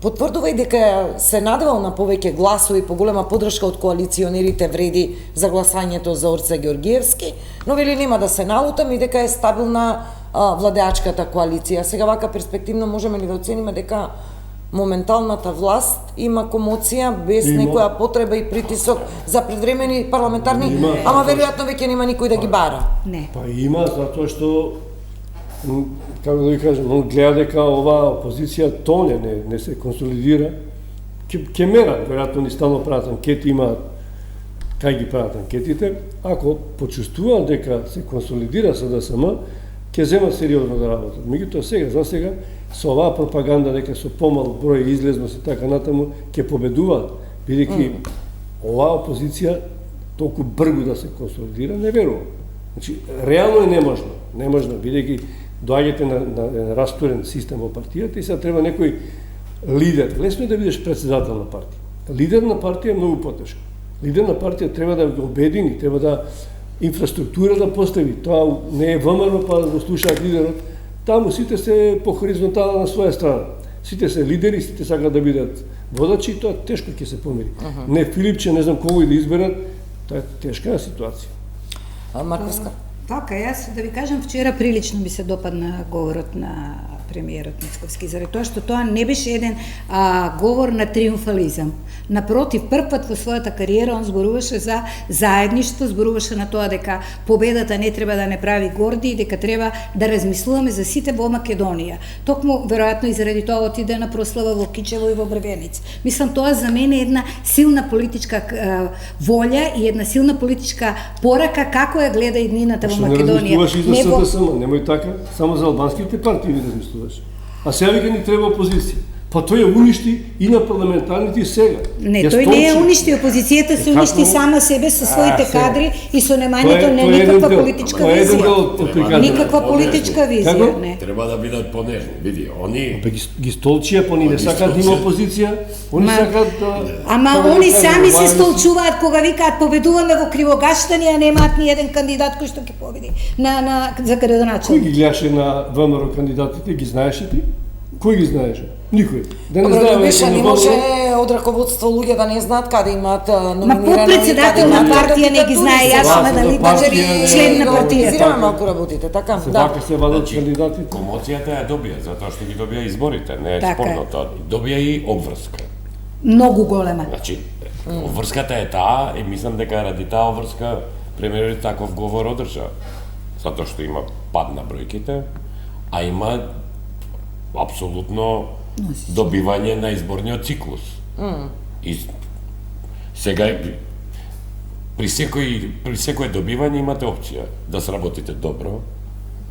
потврдува и дека се надевал на повеќе гласови, поголема поддршка од коалиционерите вреди за гласањето за Орце Георгиевски, но вели нема да се налутам и дека е стабилна владеачката коалиција. Сега вака перспективно можеме ли да оцениме дека моменталната власт има комоција без некоја потреба и притисок за предвремени парламентарни, ама веројатно веќе нема никој да ги бара. Не. Па има, затоа што како да ви кажам, он гледа дека оваа опозиција тоне, не се консолидира, ќе мерат, веројатно ни стално прават анкети, имаат кај ги прават анкетите, ако почувствуваат дека се консолидира СДСМ, ќе земат сериозно да работат. Меѓутоа сега, за сега, со оваа пропаганда дека со помал број излезност и така натаму ќе победуваат, бидејќи оваа опозиција толку брзо да се консолидира, не верувам. Значи, реално е неможно, бидејќи доаѓате на растурен систем во партијата и сега треба некој лидер. Лесно е да бидеш председател на партија. Лидер на партија е многу потешко. Лидер на партија треба да го обедини, треба да инфраструктура да постави. Тоа не е ВМРО па да го слушаат лидерот. Таму сите се по хоризонтала на своја страна. Сите се лидери, сите сакаат да бидат водачи и тоа тешко ќе се помири. Не Филипче, не знам кого и да изберат, тоа е тешка ситуација. Марковска. Така, јас да ви кажам, вчера прилично ми се допадна говорот на премиерот Мицковски, заради тоа што тоа не беше еден говор на триумфализам. Напротив, прв пат во својата кариера он зборуваше за заедништво, зборуваше на тоа дека победата не треба да не прави горди и дека треба да размислуваме за сите во Македонија. Токму, веројатно и заради тоа отиде на прослава во Кичево и во Брвениц. Мислам, тоа за мене е една силна политичка волја и една силна политичка порака како ја гледа иднината во Македонија. Што не размислуваш и за СДСМ, немој така, само за албанските партии ви размислуваш. А сега вика ни треба опозиција. Па тој ја уништи и на парламентарните и сега. Не, тој не е уништи, опозицијата се уништи сама себе со своите кадри и со немањето на никаква политичка визија. Никаква политичка визија, не. Треба да бидат понежни, види, они Ги столчија, па ни не сакаат да има опозиција, они сакаат да... Ама они сами се столчуваат кога викаат победуваме во Кривогаштани, а немаат ни еден кандидат кој што ќе победи за градоначелник. Кој ги гледаше на ВМРО кандидатите, ги знаеше ти? Кој ги знаеше? Никој. Да не Добро, знае Любиша, не може од раководство луѓе да не знаат каде имаат номинирани. Ма председател на партија не ги знае, јас сме дали член на партијата. Организираме малку работите, така? Вака се вадат кандидатите. Комоцијата ја добија, затоа што ги добија изборите, не е спорно тоа. Добија и обврска. Многу голема. Значи, обврската е таа и мислам дека ради таа обврска премиерот таков говор одржа. Затоа што има пад на бројките, а има апсолутно добивање на изборниот циклус. И сега при секој добивање имате опција да сработите добро,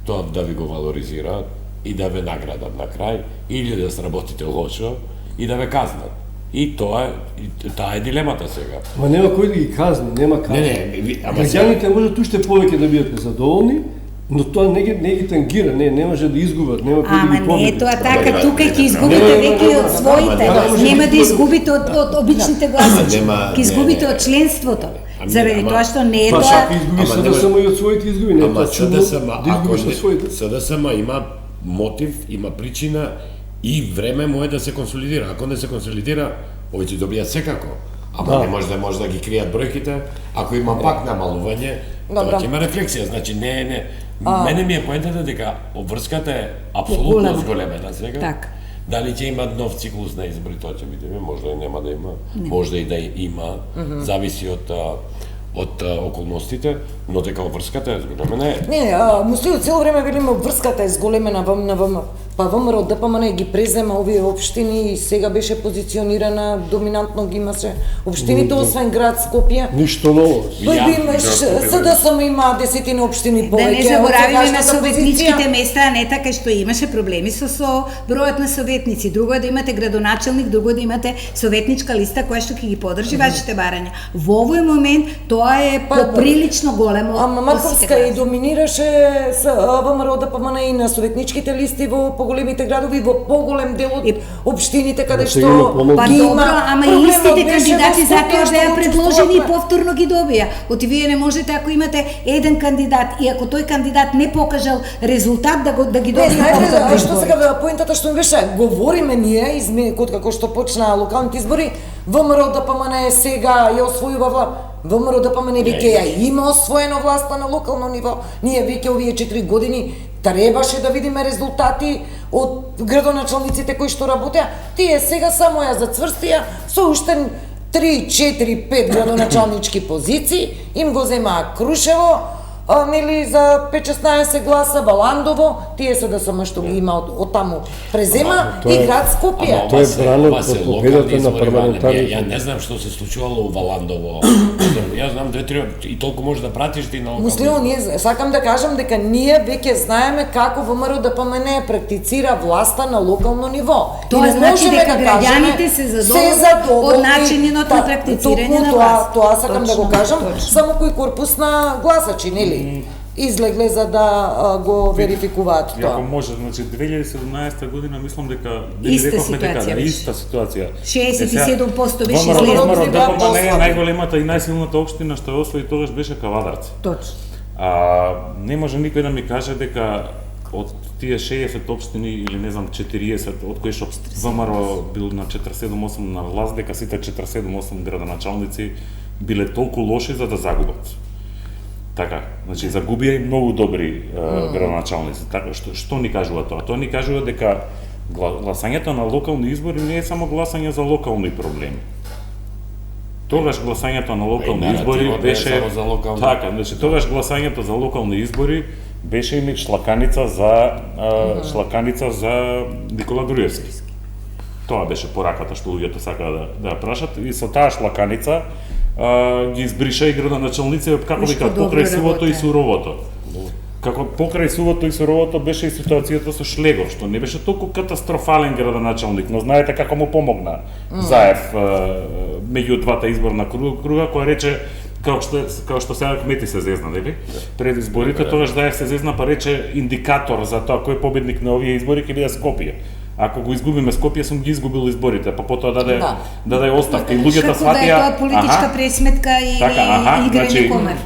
тоа да ви го валоризираат и да ве наградат на крај, или да сработите лошо и да ве казнат. И таа е дилемата сега. Ма нема кој да ги казни, нема казни. Граѓаните можат уште повеќе да бидат незадоволни, но тоа не ги тангира, не може да изгубат, нема кој да ги победи. Ама не е тоа така, тука ќе изгубите веќе од своите, нема да изгубите од обичните гласачи, ќе изгубите од членството. Заради тоа што не е тоа... Па шак изгуби СДСМ и од своите изгуби, не е тоа чудно да изгубиш од своите. СДСМ има мотив, има причина и време му е да се консолидира. Ако не се консолидира, овие ќе добијат секако. Ама не може да ги кријат бројките, ако има пак намалување, тоа ќе има рефлексија, значи не. Мене ми е поентата дека обврската е апсолутно зголемена сега. Така. Дали ќе има нов циклус на избори, тоа ќе видиме, можда и нема да има, можда и да има, зависи од околностите, но дека обврската е зголемена. Не, Муслио цело време велиме обврската е зголемена па ВМРО ДПМН ги презема овие општини и сега беше позиционирана доминантно ги имаше општините освен град Скопје. Ништо ново. Тој имаш СДСМ има десетина општини повеќе. Да не заборавиме на советничките места, а не така што имаше проблеми со бројот на советници. Друго е да имате градоначелник, друго е да имате советничка листа која што ќе ги подржи вашите барања. Во овој момент тоа е поприлично големо. Ама Марковска и доминираше ВМРО ДПМН и на советничките листи во поголемите градови, во поголем дел од општините каде што па добро, ама и истите кандидати затоа да ја предложени и повторно ги добија. Оти вие не можете ако имате еден кандидат и ако тој кандидат не покажал резултат да ги добие повторно. Што сега поентата што ми беше, говориме ние од како што почна локалните избори, ВМРО ДПМН сега ја освојува ВМРО ДПМН веќе ја има освоено власта на локално ниво. Ние веќе овие 4 години требаше да видиме резултати од градоначалниците кои што работеа. Тие сега само ја зацврстија со уште 3, 4, 5 градоначалнички позиции, им го земаа Крушево, нели за 5-16 гласа, Баландово, тие се да само што ги има од таму презема и град Скопје. Тоа е брано од победата на парламентарните. Ја не знам што се случувало во Валандово. Ја знам 2-3 и толку можеш да пратиш ти на локално. Муслио, ние сакам да кажам дека ние веќе знаеме како ВМРО ДПМН практицира власта на локално ниво. Тоа значи дека граѓаните се задоволни од начинот на практицирање на власт. Тоа сакам да го кажам, само кој корпус на гласачи, нели? излегле за да го верификуваат И ако тоа. може, значи 2017 година мислам дека Иста рековме дека ситуација беше. иста ситуација. 67% беше ВМРО излезло. Добро, ДПМН е добро. најголемата и најсилната општина што ја освои тогаш беше Кавадарци. Точно. Не може никој да ми каже дека од тие 60 општини или не знам 40 од кои што ВМРО бил на 47-8 на власт, дека сите 47-8 градоначалници биле толку лоши за да загубат. Така, значи загубија и многу добри градоначалници. Така, што ни кажува тоа? Тоа ни кажува дека гласањето на локални избори не е само гласање за локални проблеми. Тогаш гласањето на локални избори наративот не е беше само за локални. така, значи тогаш гласањето за локални избори беше и шлаканица за Никола Груевски. Тоа беше пораката што луѓето сакаа да ја прашат и со таа шлаканица ги избриша и градоначалници како Уште викаат добро покрај сувото и работе. суровото. Како покрај сувото и суровото беше и ситуацијата со Шлегов, што не беше толку катастрофален градоначалник, но знаете како му помогна Заев меѓу двата изборна круга, кој рече како што сега Кмети се зезна, нели? Пред изборите тогаш Заев се зезна па рече индикатор за тоа кој е победник на овие избори ќе биде Скопје. Ако го изгубиме Скопје, сум ги изгубил изборите, па потоа даде оставка и луѓето Како да е сватија. тоа политичка пресметка или играње комар.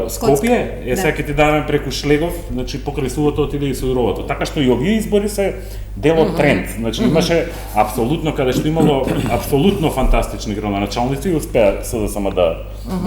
Скопје е сега ќе ти дадеме преку Шлегов, значи покрај сувото отиде и суровото. Така што и овие избори се дел од тренд. Значи имаше апсолутно каде што имало апсолутно фантастични градоначалници и успеа СДСМ да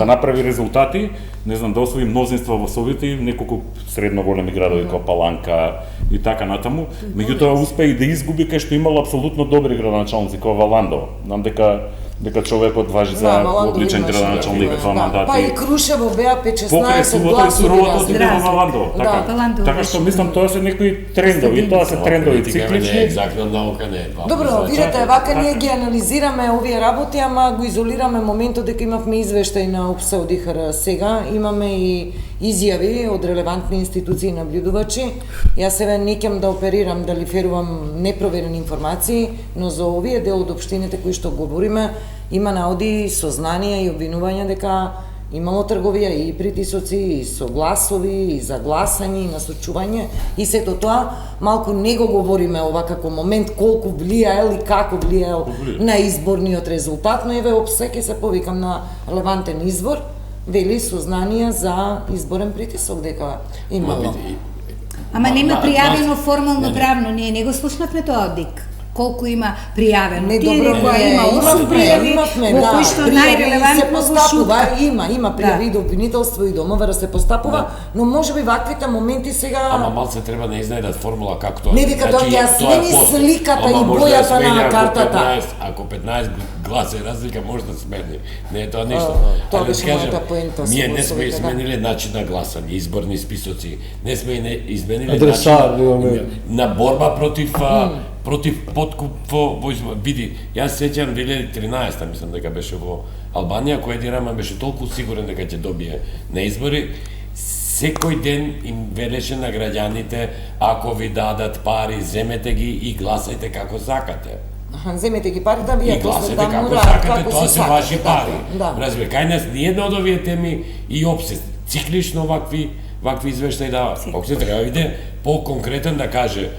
направи резултати, не знам да освои мнозинство во Совети, неколку средно големи градови како Паланка и така натаму. Меѓутоа успеа и да изгуби кај што имало апсолутно добри градоначалници како Валандово. Знам дека човекот важи за одличен градоначалник во мандат. Па и Крушево беа 5-16 Покрај сувото и суровото отиде во Валандово. Валандово Така беше што мислам тоа се некои трендови, тоа се трендови Политика не е циклични. екзактна наука, не е два. Добро, видете, вака ние ги анализираме овие работи, ама го изолираме моментот дека имавме извештај на УПС од ИХР сега, имаме и изјави од релевантни институции и наблюдувачи. Јас себе не ќам да оперирам, да лиферувам непроверени информации, но за овие дел од општините кои што говориме, има наоди сознанија и обвинувања дека имало трговија и притисоци, и со гласови, и за гласање, и насочување, и сето тоа малку не го говориме ова како момент колку влијаел и како влијаел на изборниот резултат, но еве опсе ќе се повикам на релевантен извор, вели сознанија за изборен притисок дека имало. Ама нема пријавено формално правно, ние не го слушнавме тоа од ДИК. Колку има пријавено. Не, Тие добро, рекоа има 8 пријави, во кои што најрелевантно се го постапува, шутка. има пријави до обвинителство и до МВР се постапува, но можеби ваквите моменти сега Ама малце треба да изнајдат формула како тоа. Не, дека тоа ќе ја смени сликата и бојата на картата. Ако 15 гласа е разлика, може да смени. Не е тоа нешто. Тоа Али беше кажам, мојата поента со ние не гласовите, сме да. измениле начин на гласање, изборни списоци. Не сме измениле Адреса, начин имаме. на борба против подкуп во избор. Види, јас сеќам 2013 мислам дека беше во Албанија, кој Еди Рама беше толку сигурен дека ќе добие на избори, секој ден им велеше на граѓаните, ако ви дадат пари, земете ги и гласајте како сакате. Земете ги парите, вие И гласајте да како мораат сакате, како тоа си се сакате, ваши пари. Да. Разбира, кај нас ниедна од овие теми и опсе циклично вакви извештаи да се треба биде по-конкретен да каже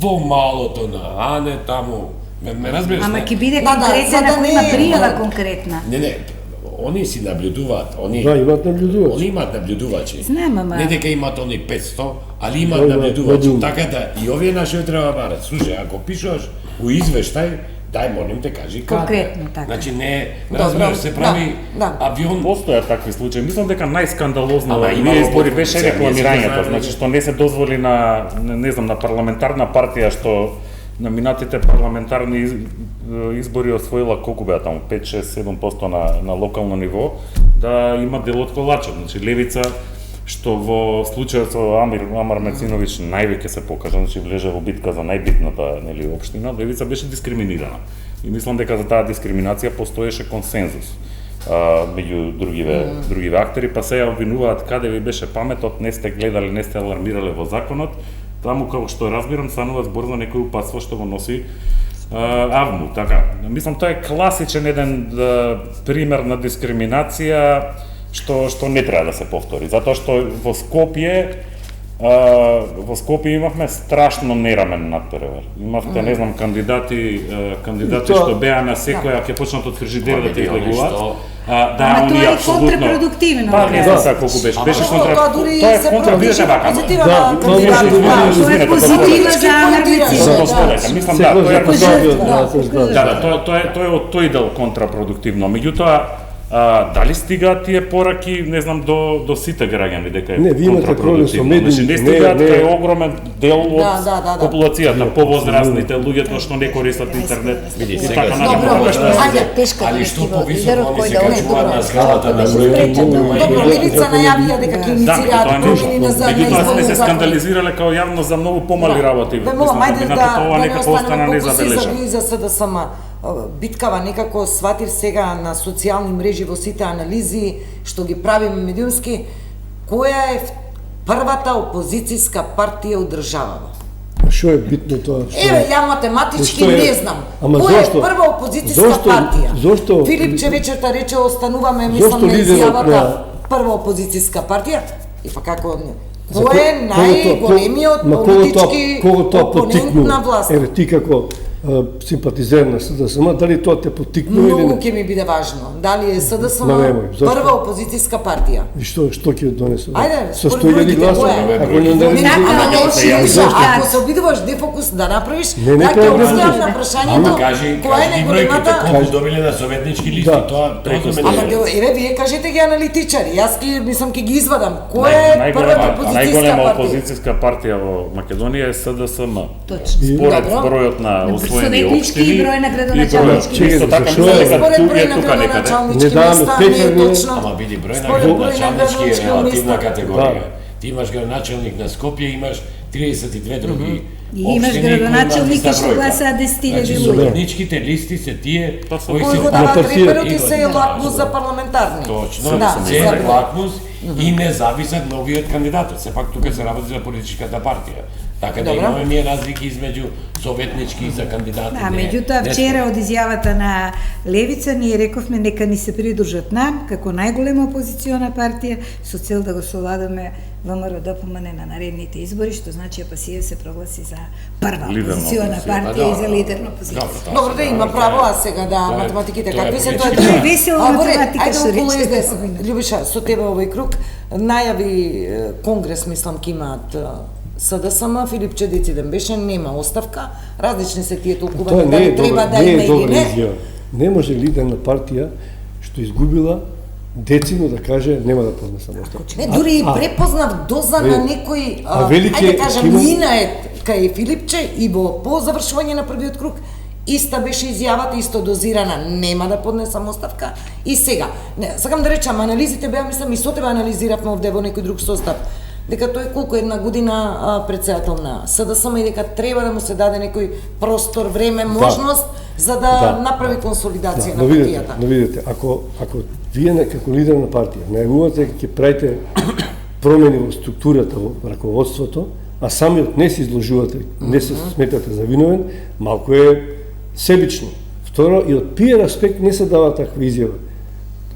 во малото на Ане таму, ме разбираш? Ама не? ќе биде Да, да, конкретен за да ако не има е- пријава конкретна. Не, они си наблюдуваат, они Да, имат наблюдувач. Они имаат наблюдувачи. Знам, ама- Не дека имаат они 500, али имаат Да, наблюдувачи. да. Така да и овие наши треба да барат. Слушај, ако пишуваш у извештај, дај молим те кажи каде. Конкретно, така. Значи не, Добро, разбираш, се прави да. авион. Постојат такви случаи. Мислам дека најскандалозно Ама во имало овие избори по- беше сега, ние сме рекламирањето, знаеле. значи што не се дозволи на не знам на парламентарна партија што на минатите парламентарни избори освоила колку беа таму 5, 6, 7% на локално ниво да има дел од колачот. Значи левица што во случајот со Амар Мециновиќ највеќе се покажа, значи влезе во битка за најбитната нели општина, левица беше дискриминирана. И мислам дека за таа дискриминација постоеше консензус меѓу другиве актери, па се ја обвинуваат каде ви беше паметот, не сте гледали, не сте алармирале во законот. Таму како што разбирам станува збор за некој упатство што го носи АВМУ, така. Мислам тоа е класичен еден пример на дискриминација што не треба да се повтори, затоа што во Скопје имавме страшно нерамен надпревар. Имавте, не знам, кандидати што беа на секоја, ќе почнат од фрижидер да те излегуваат. Ама тоа е контрапродуктивно. Па, не знам сега колку беше. Беше Тоа дури тоа е се контрапродуктивно вака. позитивна Тоа е позитивна за Мислам, тоа е од тој дел контрапродуктивно. Меѓутоа, дали стигаат тие пораки, не знам, до сите граѓани дека е контрапродуктивно? Значи, не стигаат кај огромен дел од популацијата, повозрастните, луѓето што не користат интернет. Види, И сега така се натаму. али што повисоко они се качуваат на скалата на бројот. Добро, Левица најавија дека ќе инициираат промени на задна Меѓутоа сме се изборни скандализирале као јавно за многу помали работи. Бе, мога, мајде Ова да не некако остана останеме колку се незабележано. загни за СДСМ. Биткава некако сватив сега на социјални мрежи во сите анализи што ги правиме медиумски, која е првата опозицијска партија од државава? Што е битно тоа? Еве, ја математички не знам. Ама Која е зошто? прва опозицијска партија? Зошто? Филипче вечерта рече остануваме, мислам, на изјавата прва опозицијска партија. И па како кој е најголемиот политички опонент на власт? Еве, ти како симпатизер на СДСМ, дали тоа те поттикнува или Многу не? ќе ми биде важно. Дали е СДСМ Ма немој, зашто? прва опозицијска партија? И што ќе донесе? Ајде, со според 100.000 бројките, гласа, која е? ако не Не, даде ама не Зошто? зашто? Ако се обидуваш дефокус да направиш, Не, да ќе тоа е оставам безумно. на прашањето Кажи која е ги бројките, најголемата. колку добиле на советнички листи, Да. тоа за Ама мене. еве вие кажете ги аналитичари, јас ги мислам ќе ги извадам. Која е првата опозицијска Најголема партија? опозицијска партија во Македонија е СДСМ. Точно. Според Добро. бројот на усвоени советнички општини и број на и градоначалнички. бројот. Исто така Зашто мислам е? дека Според тука број е на тука некаде. градоначалнички Не даваме места не е пекарни. точно. Ама види, број на Според број на градоначалнички е градоначалнички релативна места. категорија. Ти имаш градоначалник на Скопје, имаш 32 други И имаш општини кои градоначалники имаат иста што бројка. гласаат 10.000 Значи, луѓе. советничките листи се тие Тоа се кои Кој се го дава партија. преперот и се е Да. лакмус за парламентарни. Точно, Да, се за е лакмус и не зависат новиот кандидат. Сепак тука се работи за политичката партија. Така да Добро. имаме ние разлики измеѓу советнички и за кандидати. Да, меѓутоа вчера од изјавата на Левица ние рековме нека ни се придружат нам како најголема опозициона партија со цел да го совладаме ВМРО ДПМН на наредните избори, што значи АПСИ се прогласи за прва Лидерна опозициона опозиција. партија и за лидерна опозиција. Добро да има право, а сега да математиките тоа е какви се тоа политичка. Тоа е весела математика, Ајде што околу рече. СДС. Љубиша, со тебе овој круг најави конгрес, мислам, ке имаат СДСМ, Филипче Дециден беше, нема оставка, различни се тие Тоа толкувања, не е дали треба да не има е или добра не. изјава. Не може лидер на партија што изгубила децидно да каже нема да поднесам оставка. Не, дури и препознав доза на некој, велики ајде кажам, има- мина е кај Филипче и по завршување на првиот круг, иста беше изјавата, исто дозирана, нема да поднесам оставка. И сега, не, сакам да речам, анализите беа, мислам, и со тебе анализиравме овде во некој друг состав, дека тој колку една година председател на СДСМ и дека треба да му се даде некој простор, време, можност за да направи консолидација на но видите, партијата. но видите, ако вие како лидер на партија најавувате дека ќе правите промени во структурата во раководството, а самиот не се изложувате, не се сметате за виновен, малку е себично. Второ, и од пиар аспект не се дава таква изјава.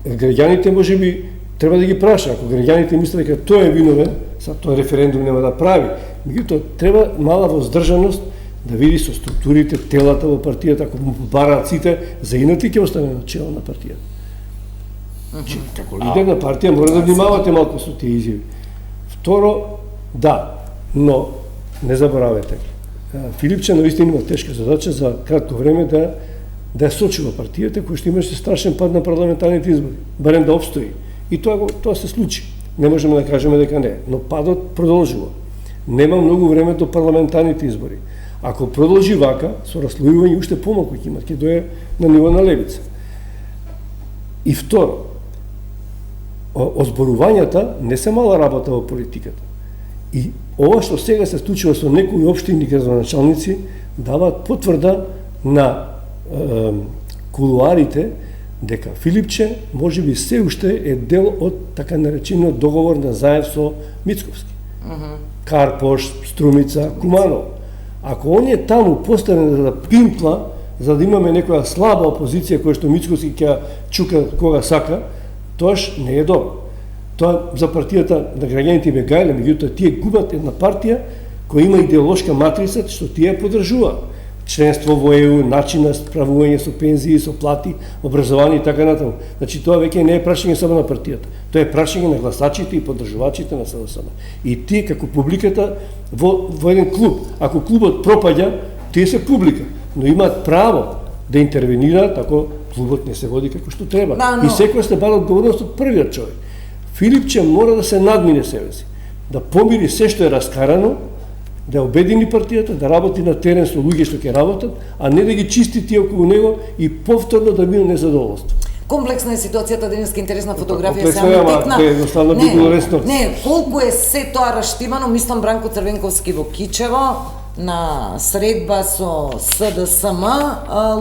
Граѓаните можеби треба да ги праша, ако граѓаните мислат дека тој е виновен, са тој референдум нема да прави. Меѓутоа треба мала воздржаност да види со структурите, телата во партијата, ако му бараат сите, за инати ќе остане на чело на партијата. Значи, како лидер на партија мора да внимавате малку со тие изјави. Второ, да, но не заборавете. Филипче навистина има тешка задача за кратко време да ја сочува партијата која што имаше страшен пад на парламентарните избори, барем да обстои. И тоа се случи. Не можеме да кажеме дека не, но падот продолжува. Нема многу време до парламентарните избори. Ако продолжи вака, со раслојување уште помалку ќе имат, ќе дое на ниво на Левица. И второ, озборувањата не се мала работа во политиката. И ова што сега се случува со некои општини градоначалници даваат потврда на кулуарите дека Филипче можеби се уште е дел од така наречениот договор на заев со Мицковски. Карпош, Струмица, Куманов. Ако он е таму поставен за да пимпла, за да имаме некоја слаба опозиција која што Мицковски ќе чука кога сака, тоаш не е добро. Тоа за партијата на граѓаните им е гајле, меѓутоа тие губат една партија која има идеолошка матрица што тие ја поддржуваат. Членство во ЕУ, начин на справување со пензии, со плати, образование и така натаму. Значи тоа веќе не е прашање само на партијата. Тоа е прашање на гласачите и поддржувачите на СДСМ. И тие како публиката во еден клуб, ако клубот пропаѓа, тие се публика, но имаат право да интервенираат ако клубот не се води како што треба. Да, но... И секој се бара одговорност од првиот човек. Филипче мора да се надмине себе си, да помири се што е раскарано, да обедини партијата, да работи на терен со луѓе што ќе работат, а не да ги чисти тие околу него и повторно да биде незадоволство. Комплексна е ситуацијата, денеска интересна фотографија комплексна е, ама едноставно би било лесно. Не, колку е се тоа раштивано, мислам Бранко Црвенковски во Кичево, на средба со СДСМ,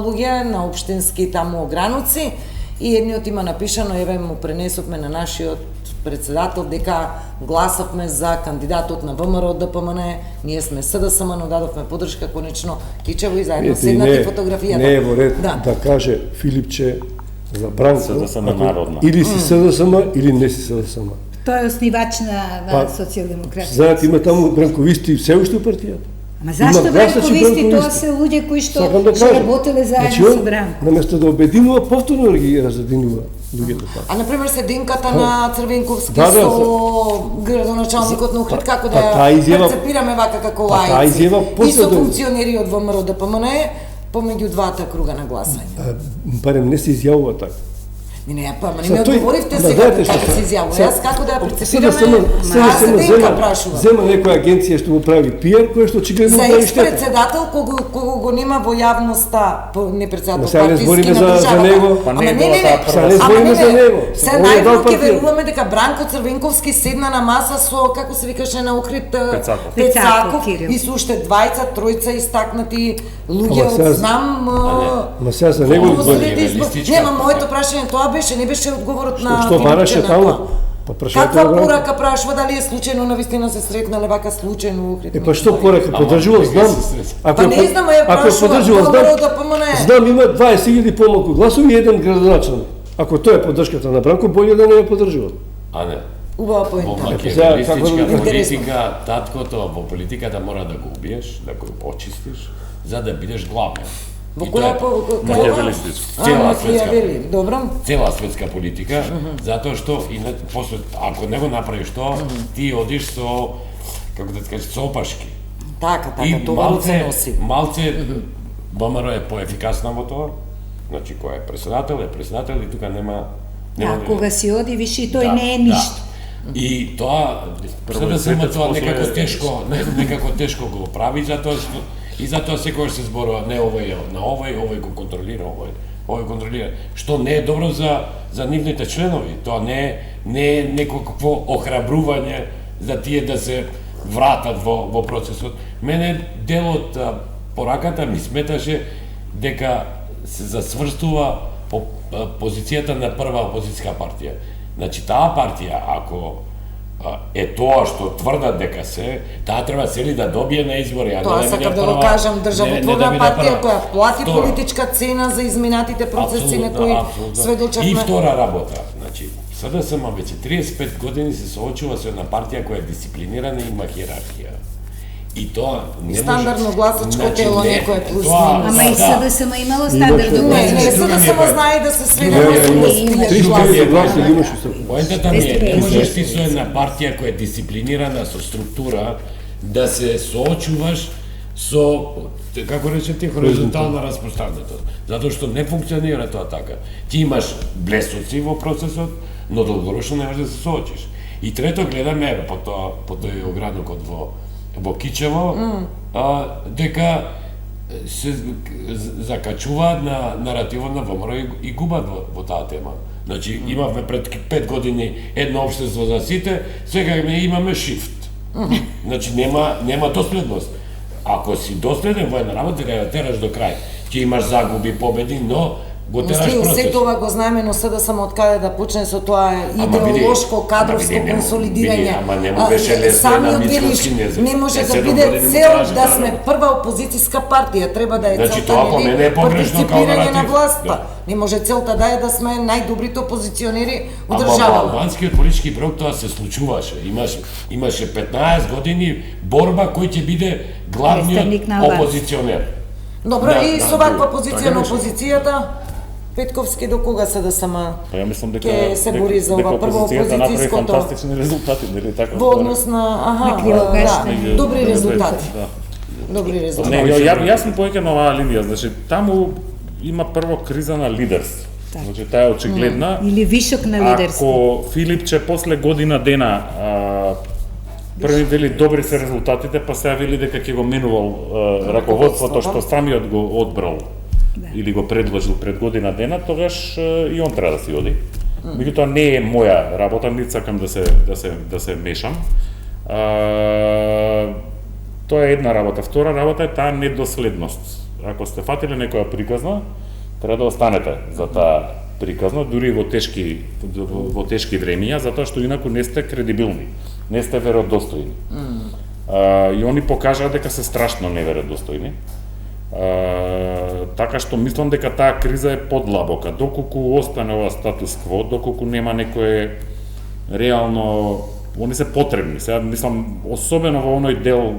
луѓе на општински таму огрануци, и едниот има напишано, еве му пренесовме на нашиот председател дека гласавме за кандидатот на ВМРО ДПМН, ние сме СДСМ, но дадовме поддршка конечно Кичево и заедно седнати фотографијата. Не е во ред да каже Филипче за Бранко, СДСМ народна. Или си СДСМ, или не си СДСМ. Тој е основач на социјалдемократија. Знаете, има таму бранковисти се уште у партијата. Ама зашто бранковисти? Тоа се луѓе кои што работеле заедно со Бранко. Наместо да обединува, повторно да ги разединува луѓето. А например сединката на Црвенковски со градоначалникот на Охрид, како да ја перцепираме вака како лаици и со функционери од ВМРО ДПМН помеѓу двата круга на гласање? Барем не се изјавува така. Не, па, не ми одговоривте сега како се изјавува. Јас како да ја прецепираме, аз сединка прашувам. Зема некоја агенција што му прави пиар, која што очигледно прави штета. За екс-председател, кого го нема во јавноста, не председател партиски на државата. Ама не, се наивно ќе веруваме дека Бранко Црвенковски седна на маса со, како се викаше на Охрид, Пецаков и со уште двајца, тројца истакнати луѓе од знам. Ма сега за него нема, моето прашање тоа не беше одговорот на што бараше таму? Каква порака прашува, дали е случајно навистина се сретнале вака случајно Охрид? Па што порака поддржувал, знам. Па не знам, ја прашувам, знам има 20.000 помалку гласови и еден градоначалник. Ако тоа е поддршката на Бранко, болje да не ја поддржува. А не. Убава поента. Во македонистичка политика, таткото во политиката мора да го убиеш, да го очистиш, за да бидеш главен. Во која цела светска политика, затоа што после ако не го направиш тоа, ти одиш со како да кажеш со опашки. Така, тоа се носи. Малце ВМРО е поефикасна во тоа. Значи кој е председател и тука нема кога си оди виши тој не е ништо. И тоа СДСМ тоа некако тешко го прави затоа што и затоа секогаш се зборува не овој на овој го контролира, овој контролира, што не е добро за нивните членови. Тоа не е некакво охрабрување за тие да се вратат во процесот. Мене дел од пораката ми сметаше дека се засврстува по позицијата на прва опозицијска партија. Значи таа партија ако е тоа што тврдат дека се, таа треба цели да добие на избори, а тоа сакам да го кажам, државотворна партија која плати политичка цена за изминатите процеси на кои сведочавме. И втора работа, значи СДСМ веќе 35 години се соочува со една партија која е дисциплинирана и има хиерархија. И тоа не стандардно гласачко тело некое плюс минус. Ама и СДСМ имало стандардно гласачко. Не, СДСМ знае да се сведе на 300 гласа имаше. Поентата ми е, не можеш ти со една партија која е дисциплинирана со структура да се соочуваш со, како речете, хоризонтална распространетост. Затоа што не функционира тоа така. Ти имаш блесоци во процесот, но долгорочно не можеш да се соочиш. И трето, гледаме по тој огранокот во Кичево, дека се закачуваат на наративот на ВМРО и губат во таа тема. Значи, имавме пред 5 години едно општество за сите, сега имаме шифт. Значи, нема доследност. Ако си доследен во една работа, ја тераш до крај. Ќе имаш загуби, победи, но го тераш Мисли, процес. се тоа го знаеме, но сега само од каде да почне со тоа идеолошко, кадровско консолидирање. Ама не му беше лесно на Мицкоски незем. Не може да 7 биде години му цел тражи да тоа. сме прва опозицијска партија, треба да е Значи, целта, тоа по мене е погрешно као партиципирање на наратив. власт, па. Да. Не може целта да е да сме најдобрите опозиционери у Ама во државата. албанскиот политички блок тоа се случуваше. Имаше 15 години борба кој ќе биде главниот Представник на власт. опозиционер. Добро, и со ваква позиција така на беше. опозицијата, Петковски до кога се да сама Па ја мислам дека ќе се бори за ова прво опозицијата направи опозицијското фантастични резултати, нели така? во однос на На кривокашни. да, добри резултати. Да. Добри Не, резултати. јас сум поеќе на оваа линија, значи таму има прво криза на лидерство. Значи таа е очигледна. Или вишок на лидерство. Ако Филипче после година дена први вели добри се резултатите, па сега вели дека ќе го менувал раководството што самиот го одбрал или го предложил пред година дена, тогаш и он треба да си оди. Меѓутоа не е моја работа, нит сакам да се мешам. Тоа е една работа. Втора работа е таа недоследност. Ако сте фатиле некоја приказна, треба да останете за таа приказна, дури и во тешки времиња, затоа што инаку не сте кредибилни, не сте веродостојни. И они покажаа дека се страшно неверодостојни. Така што мислам дека таа криза е подлабока. Доколку остане ова статус кво, доколку нема некое реално, они се потребни. Сега мислам особено во оној дел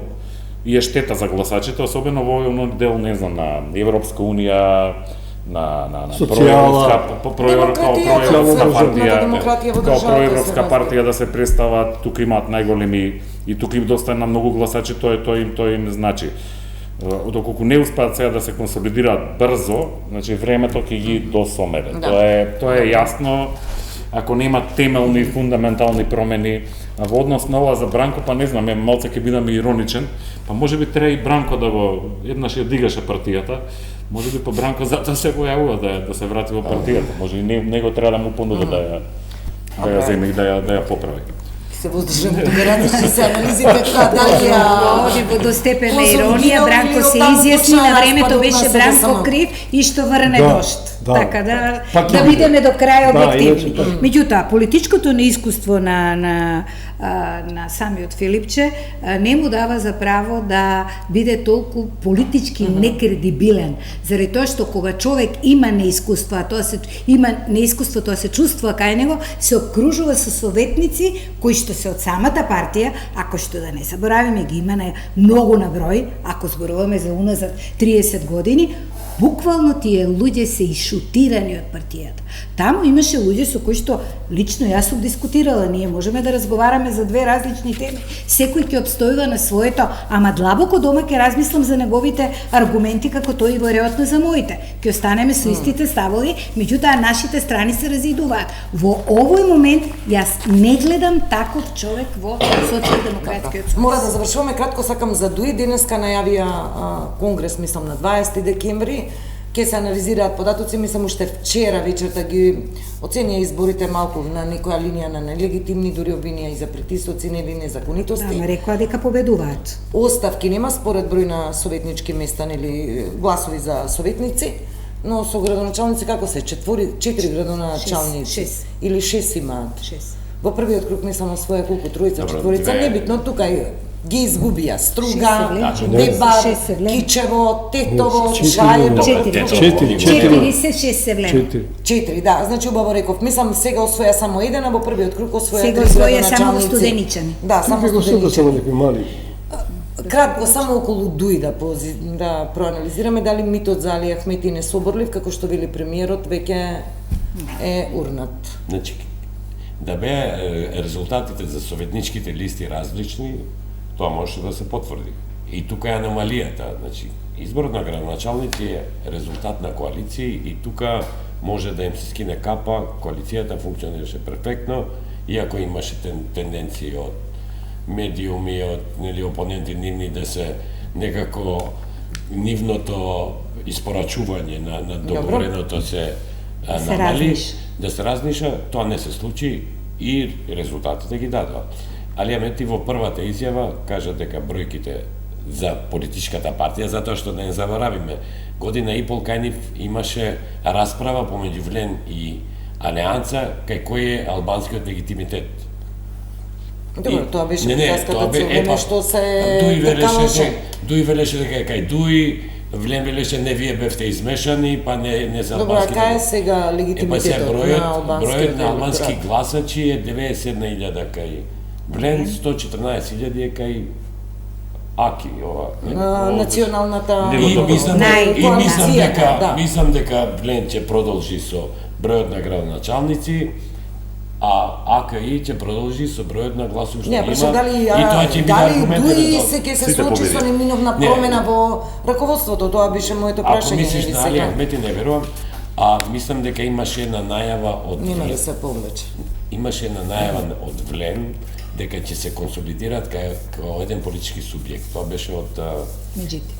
и е штета за гласачите, особено во оној дел, не знам, на Европска унија, на Социјала. Демократија во Као државата проевропска се партија да се представат, тука имаат најголеми и тука им доста на многу гласачи, тоа им значи. Доколку не успеат сега да се консолидираат брзо, значи времето ќе ги досомере. Да. Тоа е јасно. Ако нема темелни фундаментални промени во однос на ова за Бранко, па не знам, малце ќе бидам ироничен, па можеби треба и Бранко да го еднаш ја дигаше партијата. Можеби по Бранко затоа се го јавува да се врати во партијата. Може и него треба да му понуди да ја земе и да ја поправи. се воздржам толерантно се анализите тоа дали Оди во до степен на иронија, Бранко се изјасни, на времето беше Бранко крив и што врне дошт. Така да бидеме до крај објективни. Меѓутоа, политичкото неискуство на самиот Филипче не му дава за право да биде толку политички некредибилен, заради тоа што кога човек има неискуство, а тоа се чувствува кај него, се окружува со советници кои што се од самата партија, ако што да не заборавиме, ги има многу на број, ако зборуваме за уназад 30 години, буквално тие луѓе се ишутирани од партијата. Таму имаше луѓе со кои што лично јас сум дискутирала, ние можеме да разговараме за две различни теми. Секој ќе обстојува на своето, ама длабоко дома ќе размислам за неговите аргументи како тој и веројатно за моите. Ќе останеме со истите ставови, меѓутоа нашите страни се разидуваат. Во овој момент јас не гледам таков човек во Социјалдемократскиот сојуз. Мора да завршуваме кратко, сакам за ДУИ. Денеска најавија конгрес, мислам на 20 декември, ќе се анализираат податоци, мислам уште вчера вечерта ги оценија изборите малку на некоја линија на нелегитимни, дури обвинија и за притисоци, нели незаконитости. Да, ма рекоа дека победуваат. Оставки нема според број на советнички места, нели гласови за советници, но со градоначалници како се? 4 градоначалници Шест. или 6 имаат. 6. Во првиот круг мислам освоја колку тројца, Добро, четворица, две. небитно, тука ги изгубија. Струга, Шест Дебар, Шест се влема. Кичево, Тетово, Четири, Шајево. 46 се влема. 4, да, значи убаво реков. Мислам сега освоја само еден, а во првиот круг освоја Сега 3 освоја само во градоначалници. Студеничани. Да, само Како што да Студеничани. само некои мали. Кратко, само околу ДУИ да проанализираме дали митот за Али Ахмети не соборлив, како што вели премиерот, веќе е урнат. Значи, да беа резултатите за советничките листи различни, тоа може да се потврди. И тука е аномалијата, значи, изборот на градоначалници е резултат на коалиции и тука може да им се скине капа, коалицијата функционираше перфектно, иако имаше тенденции од медиуми, од нели опоненти нивни да се некако нивното испорачување на договореното се намали, да се разниша, тоа не се случи и резултатите ги дадоа. Али Ахмети во првата изјава кажа дека бројките за политичката партија, затоа што да не заборавиме, година и пол кај нив имаше расправа помеѓу Влен и Алијанса кај кој е албанскиот легитимитет. Добро, тоа беше тоа приказката бе- цело време што се прекалаше. Дуи велеше дека е кај Дуи, Влен велеше не вие бевте измешани, па не за Добро, а албанските. кај е сега легитимитетот на албанскиот бројот на албански електорат? гласачи е 91.000 кај Влен, 114.000 е кај Аки, ова. Националната И мислам коалиција, мислам дека Влен ќе продолжи со бројот на градоначалници, а АКИ ќе продолжи со бројот на гласови што Не, има. прашам дали и тоа ќе биде аргумент дуи на тоа. се ќе се Сите случи со победи. неминовна Не. промена во раководството, тоа беше моето Ако прашање. мислиш нели на сега? Али Ахмети, не верувам, а мислам дека имаше една најава од Нема да се повлече. имаше една најава од Влен дека ќе се консолидираат као еден политички субјект. Тоа беше од Меđutim.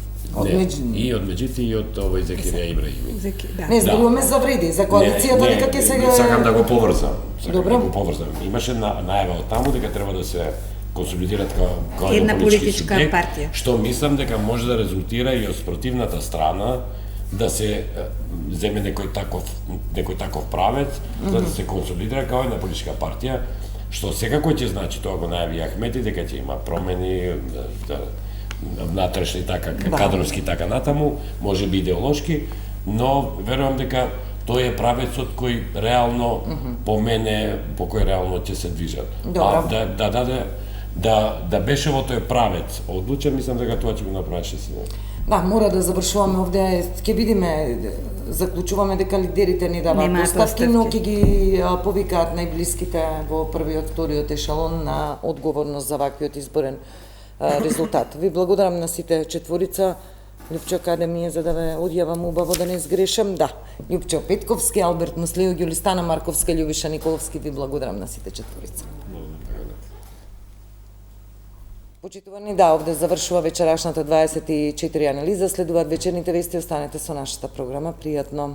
и од Меджити и од овој Закирија Ибраими. Не, зборуваме за вреди, за коалицијата дека ќе се сакам да го поврзам. Добро. Да го поврзам. Имаше најава од таму дека треба да се консолидираат као Една еден политички политичка субјект, партија. што мислам дека може да резултира и од спротивната страна да се земе некој таков правец, за да се консолидира као една политичка партија, што секако ќе значи, тоа го најави Ахмети, дека ќе има промени, внатрешни така, кадровски така натаму, може би идеолошки, но верувам дека тој е правецот кој реално по мене, по кој реално ќе се движат. Добро. Да беше во тој правец одлучен, мислам дека тоа ќе го направише сина. Да, мора да завршуваме овде, ќе видиме, заклучуваме дека лидерите ни даваат Немаат оставки, но оставки. ќе ги повикаат најблиските во првиот, вториот ешалон на одговорност за ваквиот изборен резултат. Ви благодарам на сите четворица. Љупчо Академија, за да ве одјавам убаво да не сгрешам. Да, Љупчо Петковски, Алберт Муслејо, Ѓулистана Марковска, Љубиша Николовски, ви благодарам на сите четворица. Почитувани, да, овде завршува вечерашната 24 анализа, следуваат вечерните вести, останете со нашата програма, пријатно.